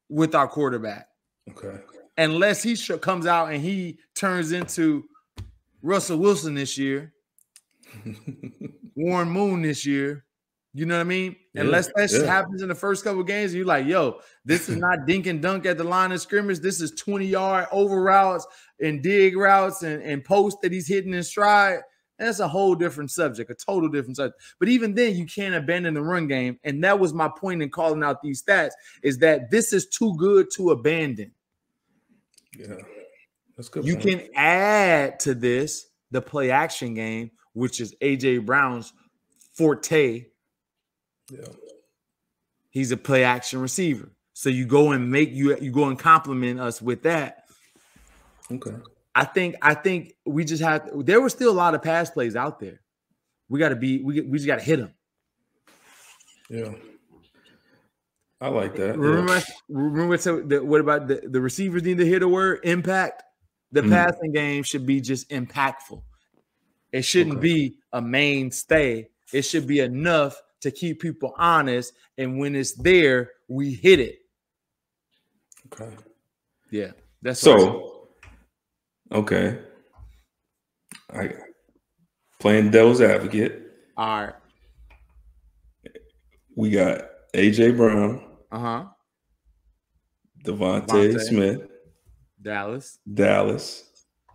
with our quarterback. Okay. Unless he comes out and he turns into Russell Wilson this year, Warren Moon this year. You know what I mean? Yeah, unless that happens in the first couple of games, you're like, yo, this is not dink and dunk at the line of scrimmage. This is 20-yard over routes and dig routes and posts that he's hitting in stride. And that's a whole different subject, a total different subject. But even then, you can't abandon the run game. And that was my point in calling out these stats, is that this is too good to abandon. Yeah, that's good. You can add to this the play action game, which is A.J. Brown's forte. Yeah, he's a play action receiver. So you go and you go and compliment us with that. Okay. I think we just have. There were still a lot of pass plays out there. We got to be. We just got to hit them. Yeah, I like that. Remember what about the receivers need to hit a word? Impact. The passing game should be just impactful. It shouldn't be a mainstay. It should be enough to keep people honest. And when it's there, we hit it. Okay. Yeah. That's so. Okay. I playing devil's advocate. All right. We got AJ Brown. Devontae Smith. Dallas.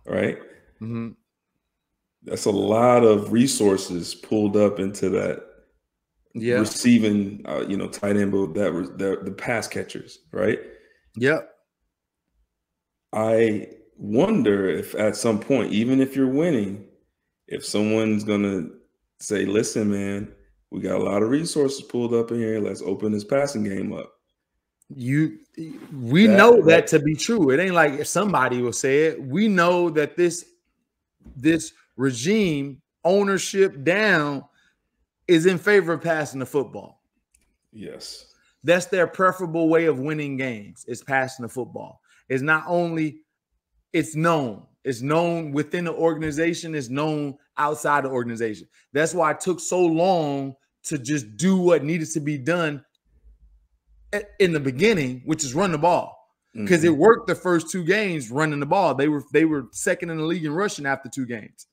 Right? Mm-hmm. That's a lot of resources pulled up into that receiving, tight end, but the pass catchers, right? Yep. I wonder if at some point, even if you're winning, if someone's gonna say, listen, man, we got a lot of resources pulled up in here. Let's open this passing game up. We know that to be true. It ain't like if somebody will say it. We know that this regime, ownership down, is in favor of passing the football. Yes. That's their preferable way of winning games, is passing the football. It's not only it's known within the organization, it's known outside the organization. That's why it took so long to just do what needed to be done in the beginning, which is run the ball. Because it worked the first 2 games running the ball. They were second in the league in rushing after 2 games.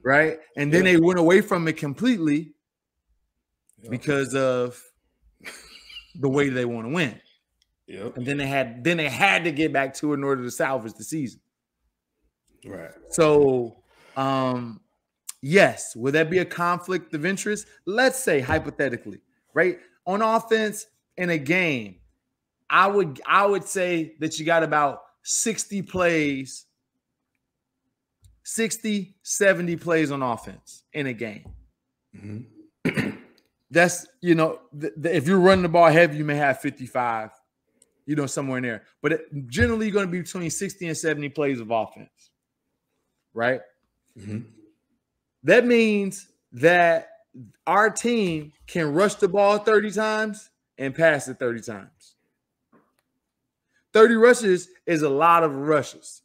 Right? And then they went away from it completely because of the way they want to win. Yep. And then they had to get back to it in order to salvage the season. Right. So, yes, would that be a conflict of interest? Let's say hypothetically, right? On offense in a game, I would say that you got about 60 plays, 60, 70 plays on offense in a game. That's, if you're running the ball heavy, you may have 55, somewhere in there. But generally, you're going to be between 60 and 70 plays of offense, right? That means that our team can rush the ball 30 times and pass it 30 times. 30 rushes is a lot of rushes.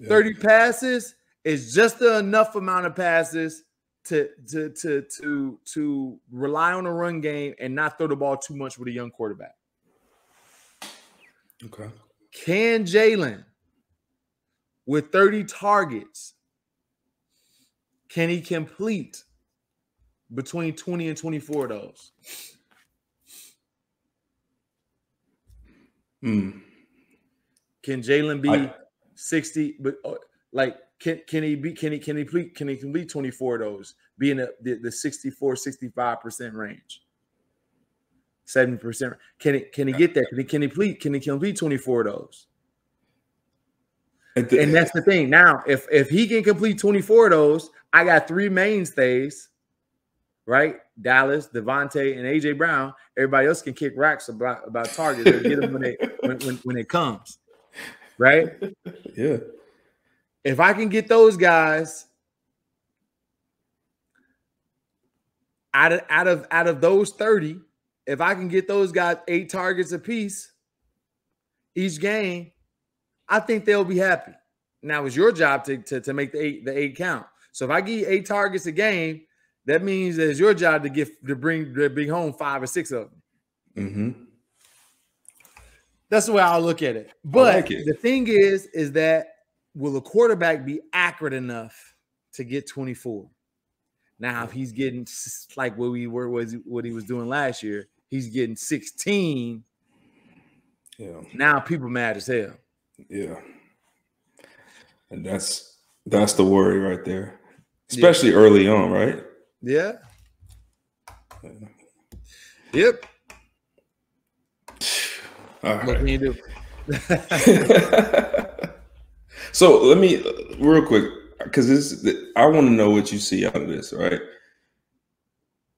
30 passes is just enough amount of passes to rely on the run game and not throw the ball too much with a young quarterback. Okay. Can Jalen, with 30 targets, can he complete between 20 and 24 of those? Can Jalen be 60? But can he complete 24 of those? Be in the 64, 65% range, 70%. Can he get there? Can he complete 24 of those? And that's the thing. Now, if he can complete 24 of those, I got 3 mainstays right? Dallas, Devontae, and AJ Brown. Everybody else can kick racks about targets. They'll get them when it comes, right? Yeah. If I can get those guys out of those 30, if I can get those guys 8 targets apiece each game, I think they'll be happy. Now it's your job to make the eight count. So if I give you 8 targets a game, that means that it's your job to bring home 5 or 6 of them. Mm-hmm. That's the way I'll look at it. But the thing is that will a quarterback be accurate enough to get 24? Now, if he's getting like what he was doing last year, he's getting 16. Yeah. Now people mad as hell. Yeah. And that's the worry right there, especially early on, right? Yeah. Yep. All right. What can you do? So let me real quick, because I want to know what you see out of this, right?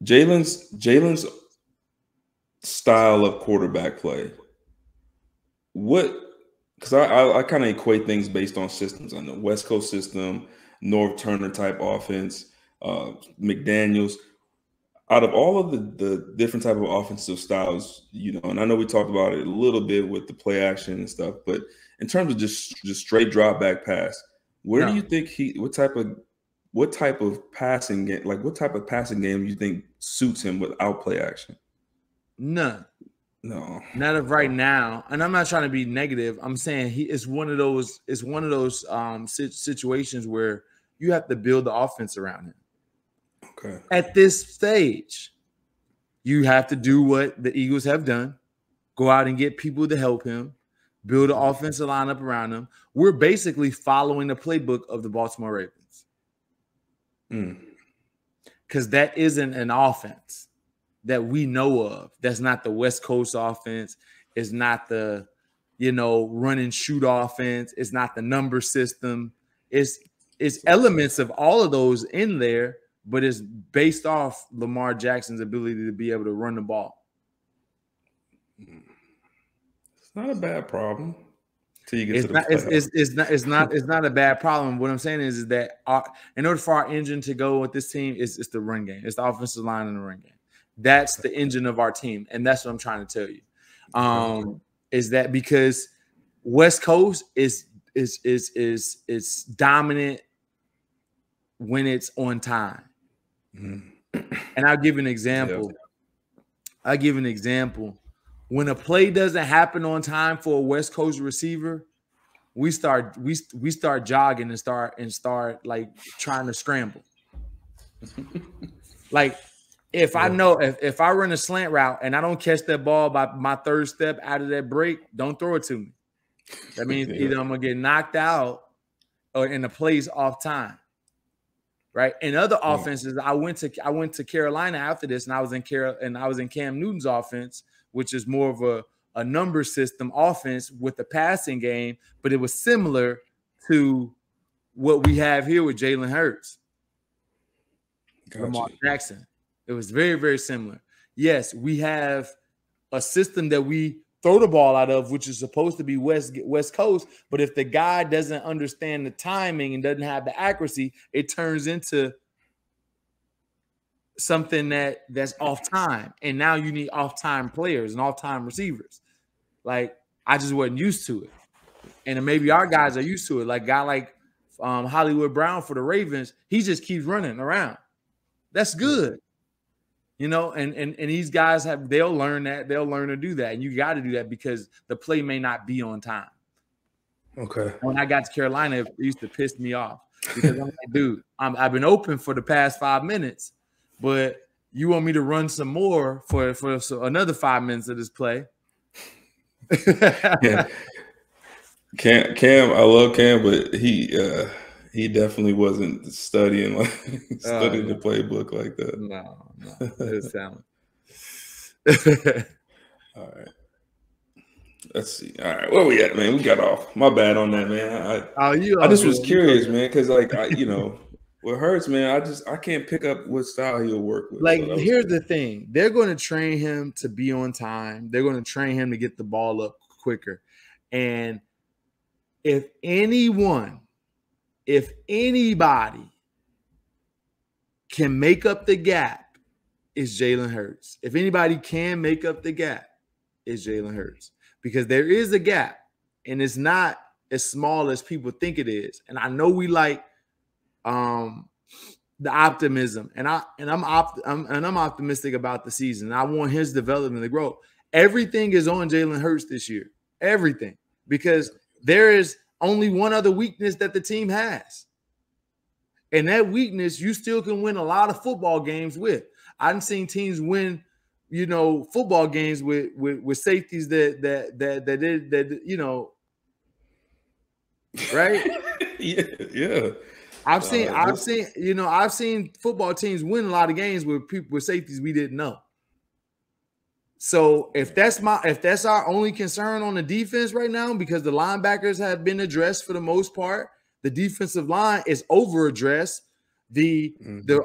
Jalen's style of quarterback play. Because I kind of equate things based on systems. I know West Coast system, Norv Turner type offense, McDaniels. Out of all of the different type of offensive styles, and I know we talked about it a little bit with the play action and stuff, but in terms of just straight drop back pass, where do you think what type of passing game, like what type of passing game you think suits him without play action? None. No, not of right now. And I'm not trying to be negative. I'm saying it's one of those situations where you have to build the offense around him. Okay. At this stage, you have to do what the Eagles have done. Go out and get people to help him, build an offensive lineup around him. We're basically following the playbook of the Baltimore Ravens. Because that isn't an offense that we know of. That's not the West Coast offense. It's not the, run and shoot offense. It's not the number system. It's elements of all of those in there, but it's based off Lamar Jackson's ability to be able to run the ball. It's not a bad problem. It's not a bad problem. What I'm saying is that in order for our engine to go with this team, it's the run game. It's the offensive line and the run game. That's the engine of our team, and that's what I'm trying to tell you. Is that because West Coast is dominant when it's on time. And I'll give an example. When a play doesn't happen on time for a West Coast receiver, we start jogging and start like trying to scramble. Like if I know if I run a slant route and I don't catch that ball by my third step out of that break, don't throw it to me. That means either I'm gonna get knocked out or in the play's off time. Right. In other offenses, I went to Carolina after this, and I was in Cam Newton's offense, which is more of a number system offense with the passing game, but it was similar to what we have here with Jalen Hurts, Lamar Jackson. It was very, very similar. Yes, we have a system that we throw the ball out of, which is supposed to be West Coast. But if the guy doesn't understand the timing and doesn't have the accuracy, it turns into something that's off time. And now you need off-time players and off-time receivers. Like, I just wasn't used to it. And then maybe our guys are used to it. Like a guy like Hollywood Brown for the Ravens, he just keeps running around. That's good. And these guys they'll learn that. They'll learn to do that. And you got to do that because the play may not be on time. Okay. When I got to Carolina, it used to piss me off because I'm like, dude, I've been open for the past 5 minutes, but you want me to run some more for another 5 minutes of this play. Yeah. Cam, I love Cam, but he definitely wasn't studying the playbook like that. No, his talent. All right. Let's see. All right, where we at, man? We got off. My bad on that, man. I just was curious, man, because What hurts, man, I can't pick up what style he'll work with. Like, so here's the thing. They're going to train him to be on time. They're going to train him to get the ball up quicker. And if anybody can make up the gap, it's Jalen Hurts. If anybody can make up the gap, it's Jalen Hurts. Because there is a gap, and it's not as small as people think it is. And I know we like the optimism, and I'm optimistic about the season. I want his development to grow. Everything is on Jalen Hurts this year. Everything. Because there is only one other weakness that the team has. And that weakness you still can win a lot of football games with. I've seen teams win, football games with safeties that right? Yeah. I've seen football teams win a lot of games with people with safeties we didn't know. So if that's our only concern on the defense right now, because the linebackers have been addressed for the most part, the defensive line is over addressed. The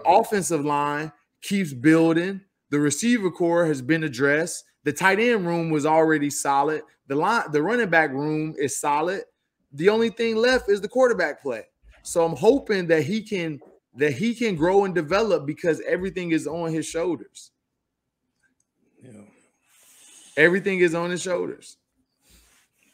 offensive line keeps building. The receiver core has been addressed. The tight end room was already solid. The running back room is solid. The only thing left is the quarterback play. So I'm hoping that he can grow and develop, because everything is on his shoulders. Yeah. Everything is on his shoulders.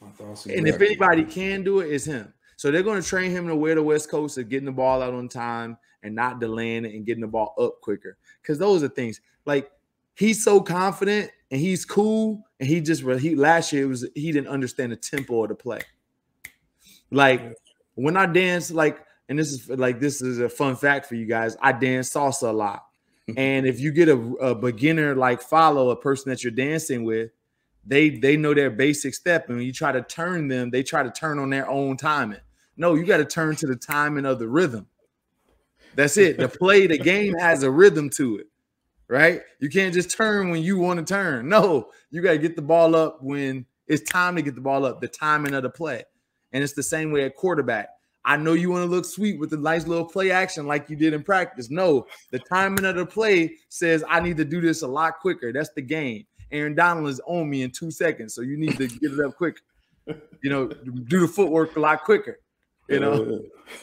And if anybody can do it, it's him. So they're going to train him to wear the West Coast of getting the ball out on time and not delaying it and getting the ball up quicker. Because those are things. Like, he's so confident and he's cool, and last year he didn't understand the tempo of the play. Like, when I dance, and this is a fun fact for you guys, I dance salsa a lot. And if you get a beginner follow a person that you're dancing with, they know their basic step, and when you try to turn them, they try to turn on their own timing. No, you got to turn to the timing of the rhythm. That's it. The game has a rhythm to it, right? You can't just turn when you want to turn. No, you got to get the ball up when it's time to get the ball up, the timing of the play. And it's the same way at quarterback. I know you want to look sweet with the nice little play action like you did in practice. No, the timing of the play says I need to do this a lot quicker. That's the game. Aaron Donald is on me in 2 seconds, so you need to get it up quicker. Do the footwork a lot quicker. Yeah.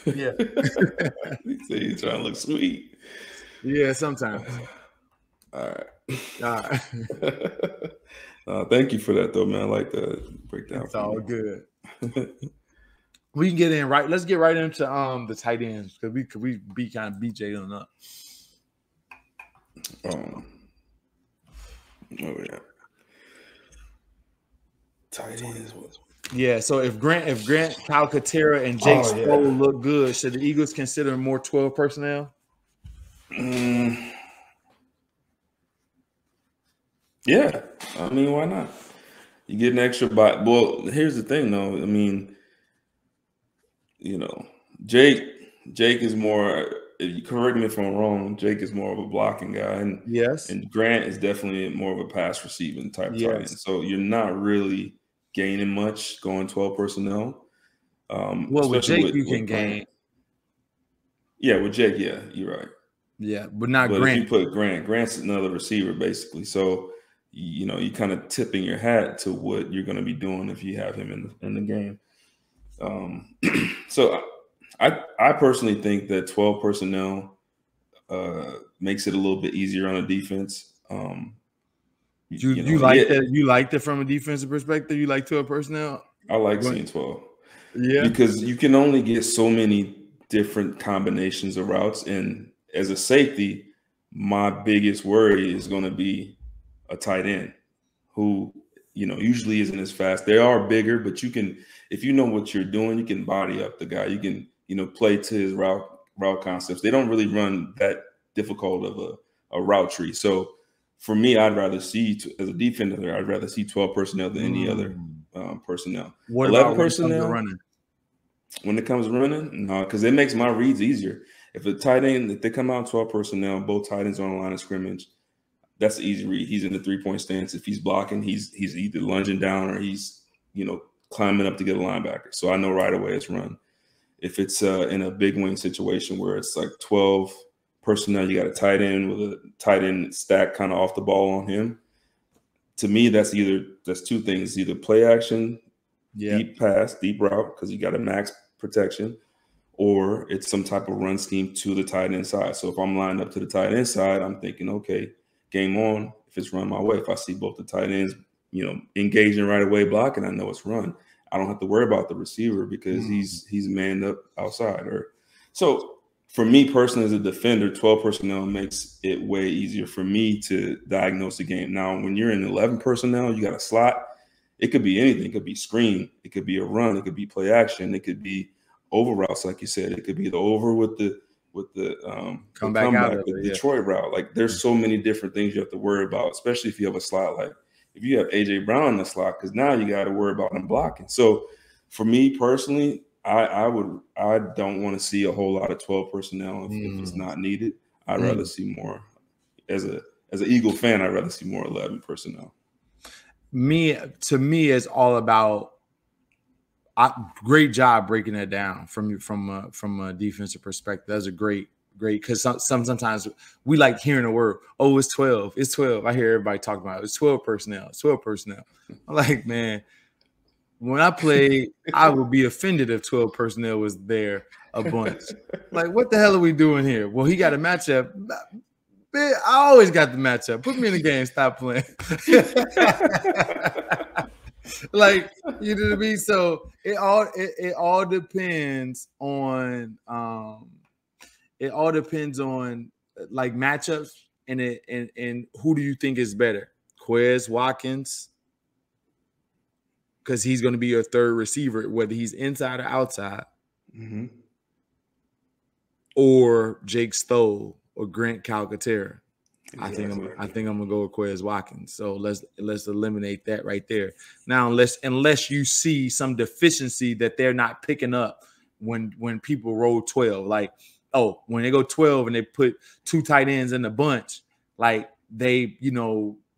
You say you're trying to look sweet. Yeah, sometimes. All right. Thank you for that, though, man. I like the breakdown. It's all good. We can get in right. Let's get right into the tight ends, because we beat Jalen up. Oh yeah, tight ends. Yeah. So if Grant Calcaterra and Jake Sproul look good, should the Eagles consider more 12 personnel? Yeah, I mean, why not? You get an extra bite. Well, here's the thing, though. I mean, Jake is more. If you correct me if I'm wrong, Jake is more of a blocking guy, and and Grant is definitely more of a pass receiving type tight end. So you're not really gaining much going 12 personnel. Well, with Jake you can gain. Yeah, with Jake, yeah, you're right. Yeah, but not Grant. If you put Grant's another receiver basically. So you kind of tipping your hat to what you're going to be doing if you have him in the game. So I personally think that 12 personnel makes it a little bit easier on a defense. You like that? You liked it from a defensive perspective? You like 12 personnel? I like seeing 12. Yeah, because you can only get so many different combinations of routes, and as a safety, my biggest worry is going to be a tight end who usually isn't as fast. They are bigger, but you can, if you know what you're doing, you can body up the guy. You can, play to his route concepts. They don't really run that difficult of a route tree. So for me, I'd rather see, as a defender, I'd rather see 12 personnel than any other personnel. What 11 personnel running? When it comes to running, no, because it makes my reads easier. If a tight end, if they come out 12 personnel, both tight ends are on the line of scrimmage, that's an easy read. He's in the 3-point stance. If he's blocking, he's either lunging down or he's, climbing up to get a linebacker. So I know right away it's run. if it's in a big wing situation where it's like 12 personnel, you got a tight end with a tight end stack kind of off the ball on him. To me, that's two things: either play action, deep pass, deep route, because you got a max protection, or it's some type of run scheme to the tight end side. So if I'm lined up to the tight end side, I'm thinking, okay, game on. If it's run my way, if I see both the tight ends, engaging right away, blocking, I know it's run. I don't have to worry about the receiver because he's manned up outside. So for me personally, as a defender, 12 personnel makes it way easier for me to diagnose the game. Now, when you're in 11 personnel, you got a slot. It could be anything. It could be screen. It could be a run. It could be play action. It could be over routes, like you said. It could be the over with the comeback out of the Detroit route. Like, there's so many different things you have to worry about, especially if you have a slot. Like if you have AJ Brown in the slot, because now you got to worry about him blocking. So for me personally, I don't want to see a whole lot of 12 personnel if it's not needed. I'd rather see more. As an Eagle fan, I'd rather see more 11 personnel. To me, it's all about. Great job breaking that down from a defensive perspective. That's a great because sometimes we like hearing the word, oh, it's 12. It's 12. I hear everybody talking about it. It's 12 personnel. It's 12 personnel. I'm like, man, when I played, I would be offended if 12 personnel was there a bunch. Like, what the hell are we doing here? Well, he got a matchup. Man, I always got the matchup. Put me in the game. Stop playing. Like, you know what I mean? So it all depends on like matchups and who do you think is better? Quez Watkins, because he's going to be your third receiver, whether he's inside or outside, or Jake Stoll or Grant Calcaterra. Exactly. I think I'm gonna go with Quez Watkins. So let's eliminate that right there. Now, unless you see some deficiency that they're not picking up when people roll 12, like, oh, when they go 12 and they put two tight ends in the bunch, like they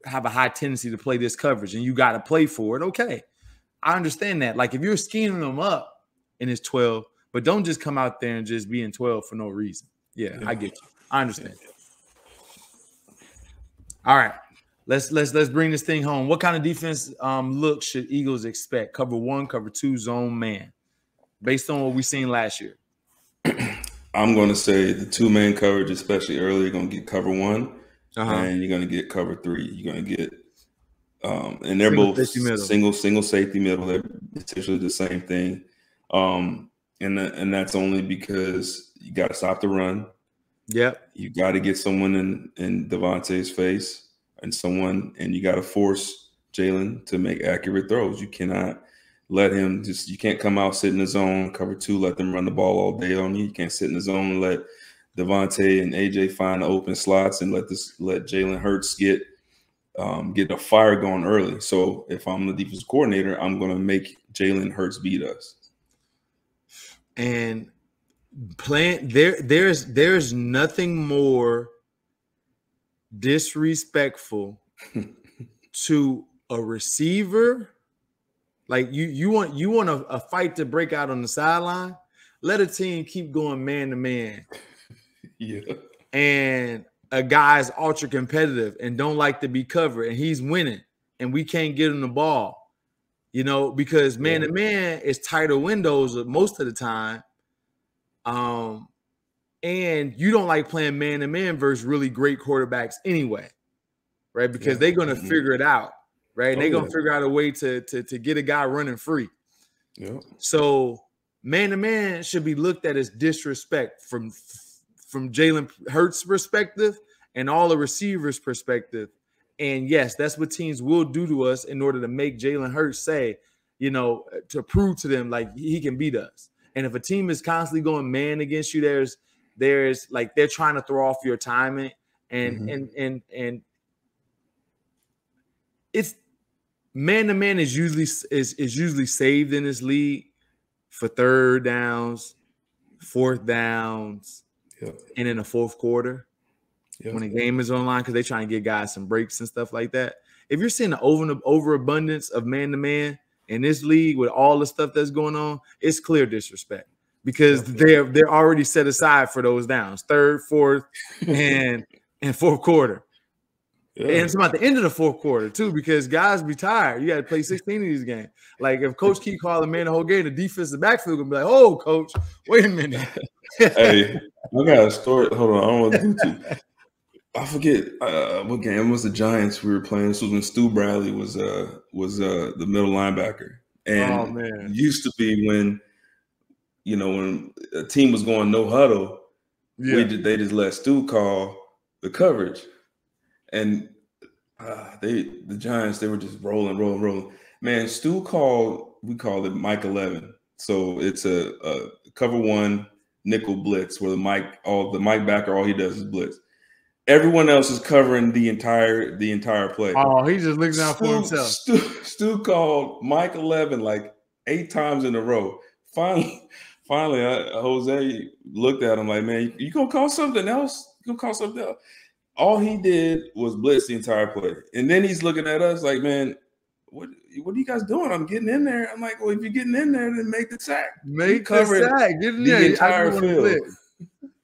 have a high tendency to play this coverage and you got to play for it. Okay, I understand that. Like if you're scheming them up and it's 12, but don't just come out there and just be in 12 for no reason. Yeah. I get you. I understand. All right, let's bring this thing home. What kind of defense look should Eagles expect? Cover 1, cover 2, zone man, based on what we seen last year. I'm going to say the 2-man coverage, especially early, you're going to get cover 1, and you're going to get cover 3. You're going to get, and they're both single safety middle. They're essentially the same thing, and that's only because you got to stop the run. Yep. You got to get someone in Devontae's face and you got to force Jalen to make accurate throws. You cannot let him you can't come out, sit in the zone, cover 2, let them run the ball all day on you. You can't sit in the zone and let Devontae and AJ find the open slots and let Jalen Hurts get the fire going early. So if I'm the defensive coordinator, I'm going to make Jalen Hurts beat us. And there's nothing more disrespectful to a receiver. Like you want a fight to break out on the sideline, let a team keep going man to man. Yeah. And a guy's ultra competitive and don't like to be covered and he's winning and we can't get him the ball. Because man to man is tighter windows most of the time. And you don't like playing man-to-man versus really great quarterbacks anyway, right? Because they're going to figure it out, right? And they're going to figure out a way to get a guy running free. Yeah. So man-to-man should be looked at as disrespect from Jalen Hurts' perspective and all the receivers' perspective. And yes, that's what teams will do to us in order to make Jalen Hurts say, to prove to them like he can beat us. And if a team is constantly going man against you, there's like they're trying to throw off your timing and it's man to man is usually saved in this league for third downs, fourth downs, and in the fourth quarter when the game is online because they're trying to get guys some breaks and stuff like that. If you're seeing an overabundance of man to man in this league with all the stuff that's going on, it's clear disrespect. because they're already set aside for those downs, third, fourth, and fourth quarter. Yeah. And it's about the end of the fourth quarter too, because guys be tired. You got to play 16 of these games. Like if coach keep calling man the whole game, the defensive backfield gonna be like, "Oh, coach, wait a minute." Hey, I got a story. Hold on, I don't want to do too. I forget what game. It was the Giants we were playing. This was when Stu Bradley was the middle linebacker, and it used to be when when a team was going no huddle, they just let Stu call the coverage. And the Giants, they were just rolling. Man, Stu we call it Mike 11. So it's a cover one nickel blitz where the Mike backer, all he does is blitz. Everyone else is covering the entire play. Oh, he just looks out for himself. Stu called Mike 11 like 8 times in a row. Finally, Jose looked at him like, "Man, you gonna call something else? You gonna call something else?" All he did was blitz the entire play. And then he's looking at us like, "Man, what are you guys doing? I'm getting in there." I'm like, "Well, if you're getting in there, then make the sack. Make the sack. Get in there. The entire field."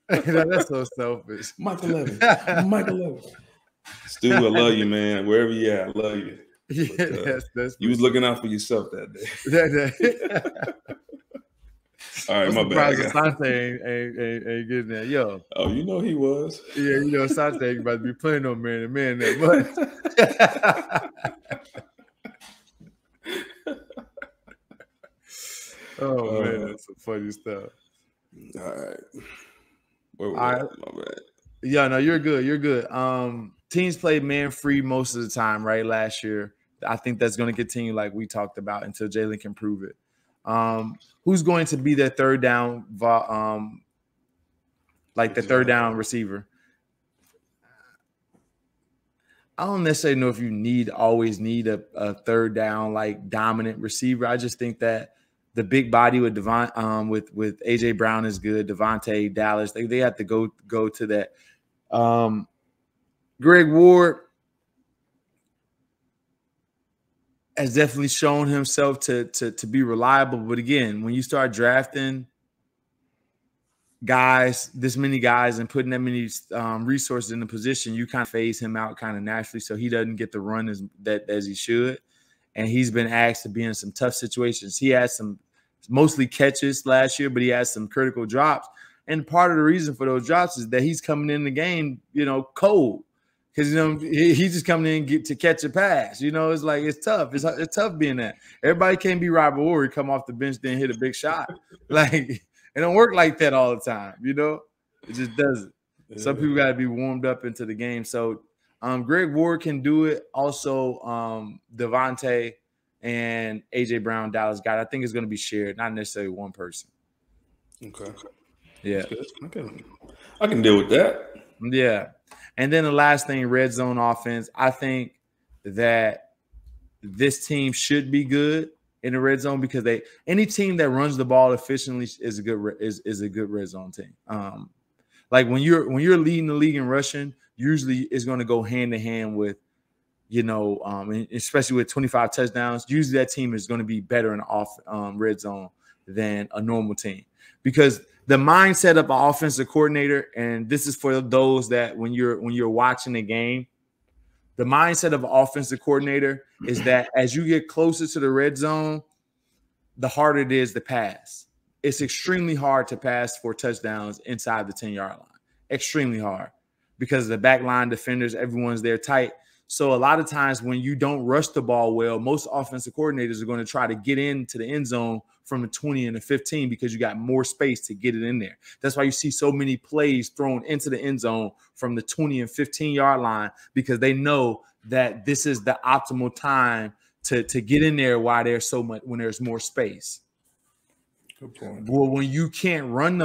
That's so selfish. Mike 11. Stu, I love you, man. Wherever you at, I love you. But, that's you was looking out for yourself that day. All right, my bad. Asante ain't getting that. Yo. Oh, he was. Yeah, Asante ain't about to be playing no man that much. Oh, man, that's some funny stuff. All right. All right. My bad. Yeah, no, you're good. You're good. Teams played man-free most of the time, right, last year. I think that's going to continue like we talked about until Jalen can prove it. Who's going to be their third down, the third down receiver? I don't necessarily know if you always need a third down like dominant receiver. I just think that the big body with with AJ Brown is good. Devontae, Dallas, they have to go to that. Greg Ward has definitely shown himself to be reliable. But again, when you start drafting guys, this many guys, and putting that many resources in the position, you kind of phase him out kind of naturally, so he doesn't get the run as he should. And he's been asked to be in some tough situations. He had some mostly catches last year, but he had some critical drops. And part of the reason for those drops is that he's coming in the game, cold. Because, he's just coming in to catch a pass. It's like it's tough. It's tough being that. Everybody can't be Robert Horry, come off the bench, then hit a big shot. Like, it don't work like that all the time, It just doesn't. Yeah. Some people got to be warmed up into the game. So Greg Ward can do it. Also, Devontae and AJ Brown, Dallas got it. I think it's going to be shared, not necessarily one person. Okay. Yeah. I can deal with that. Yeah. And then the last thing, red zone offense. I think that this team should be good in the red zone because any team that runs the ball efficiently is a good red zone team. Like when you're leading the league in rushing, usually it's going to go hand to hand with, especially with 25 touchdowns. Usually that team is going to be better in red zone than a normal team because the mindset of an offensive coordinator, and this is for those that when you're watching the game, the mindset of an offensive coordinator is that as you get closer to the red zone, the harder it is to pass. It's extremely hard to pass for touchdowns inside the 10-yard line. Extremely hard because the back line defenders, everyone's there tight. So a lot of times when you don't rush the ball well, most offensive coordinators are going to try to get into the end zone from the 20 and the 15 because you got more space to get it in there. That's why you see so many plays thrown into the end zone from the 20 and 15-yard line because they know that this is the optimal time to get in there while there's when there's more space. Good point. Well, when you can't run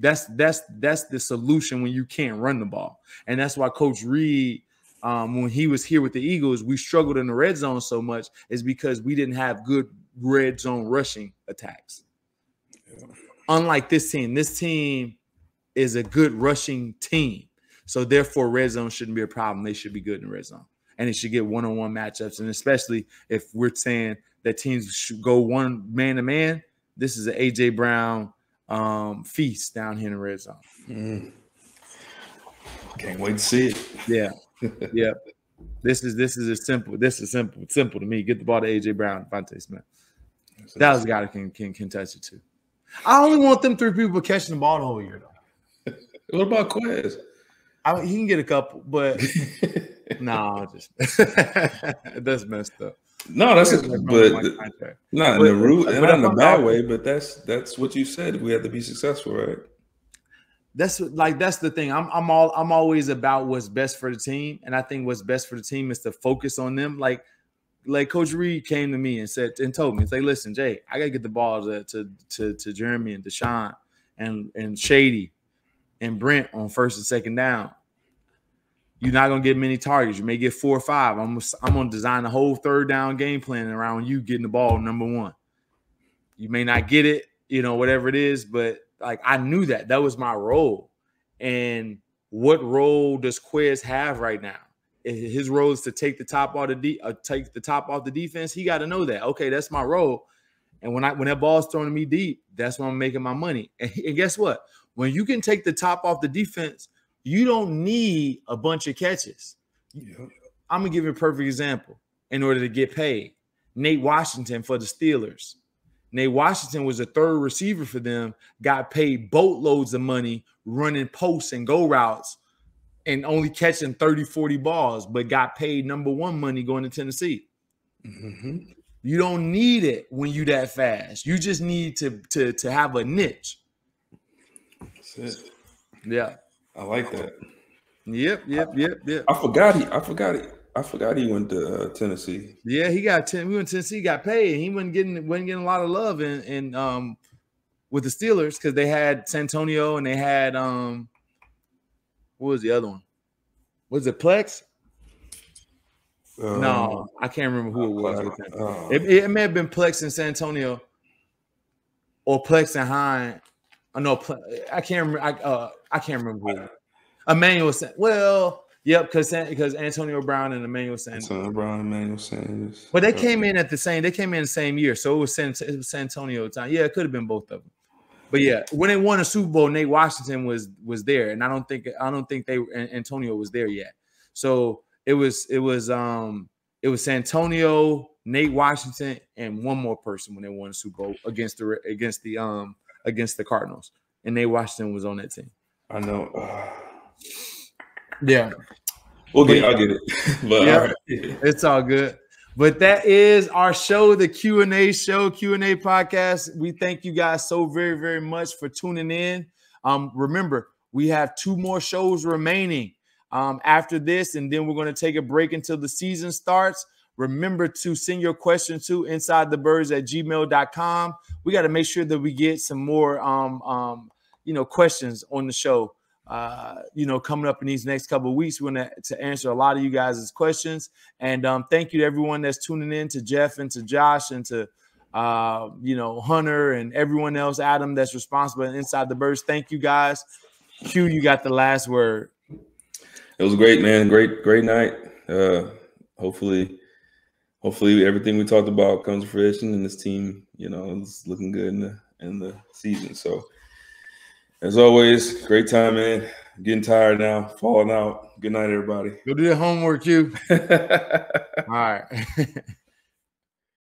that's the solution when you can't run the ball. And that's why Coach Reed, when he was here with the Eagles, we struggled in the red zone so much is because we didn't have good red zone rushing attacks. Yeah. Unlike this team is a good rushing team. So therefore, red zone shouldn't be a problem. They should be good in the red zone. And it should get one-on-one matchups. And especially if we're saying that teams should go one man-to-man, this is an A.J. Brown, feast down here in the red zone. Can't wait to see it. Yeah. Yeah. This is simple to me. Get the ball to AJ Brown, Devontae Smith. Dallas guy can touch it too. I only want them 3 people catching the ball the whole year though. What about Quez? He can get a couple, but that's messed up. No, that's not in a bad way, but that's what you said. We have to be successful, right? That's the thing. I'm always about what's best for the team, and I think what's best for the team is to focus on them. Like Coach Reed came to me and told me, "Say, listen, Jay, I gotta get the ball to Jeremy and Deshaun and Shady and Brent on first and second down. You're not gonna get many targets. You may get 4 or 5. I'm gonna design a whole third down game plan around you getting the ball number 1. You may not get it, whatever it is, but like I knew that was my role. And what role does Quez have right now? His role is to take the top off the defense. He got to know that. Okay, that's my role. And when that ball's thrown to me deep, that's when I'm making my money. And guess what? When you can take the top off the defense, you don't need a bunch of catches. I'm going to give you a perfect example in order to get paid. Nate Washington for the Steelers. Nate Washington was a 3rd receiver for them, got paid boatloads of money running posts and go routes and only catching 30, 40 balls, but got paid number 1 money going to Tennessee. Mm-hmm. You don't need it when you that fast. You just need to have a niche. That's it. Yeah. I like that. Yep. I forgot he went to Tennessee. Yeah, he got 10. We went to Tennessee, got paid. He wasn't getting a lot of love in with the Steelers because they had Santonio and they had what was the other one? Was it Plex? No, I can't remember who it was. It may have been Plex and Santonio, or Plex and Hine. No, I can't remember. I can't remember who. Emmanuel. Well, yep, because Antonio Brown and Emmanuel Sanders. Antonio Brown and Emmanuel Sanders. But they came in the same year, so it was San Antonio time. Yeah, it could have been both of them. But yeah, when they won a Super Bowl, Nate Washington was there, and I don't think Antonio was there yet. So it was Santonio, Nate Washington, and one more person when they won a Super Bowl against the Cardinals, and Nate Washington was on that team. I know. Yeah. I'll get it. But yeah, all right. It's all good. But that is our show, the Q&A podcast. We thank you guys so very, very much for tuning in. Remember, we have 2 more shows remaining after this, and then we're going to take a break until the season starts. Remember to send your questions to insidethebirds@gmail.com. We got to make sure that we get some more questions on the show. Coming up in these next couple of weeks, we're going to answer a lot of you guys' questions. And thank you to everyone that's tuning in, to Jeff and to Josh and to, Hunter and everyone else, Adam, that's responsible Inside the Birds. Thank you guys. Q, you got the last word. It was great, man. Great night. Hopefully everything we talked about comes to fruition, and this team, is looking good in the season. So, as always, great time, man. I'm getting tired now, falling out. Good night, everybody. Go do your homework, you. All right.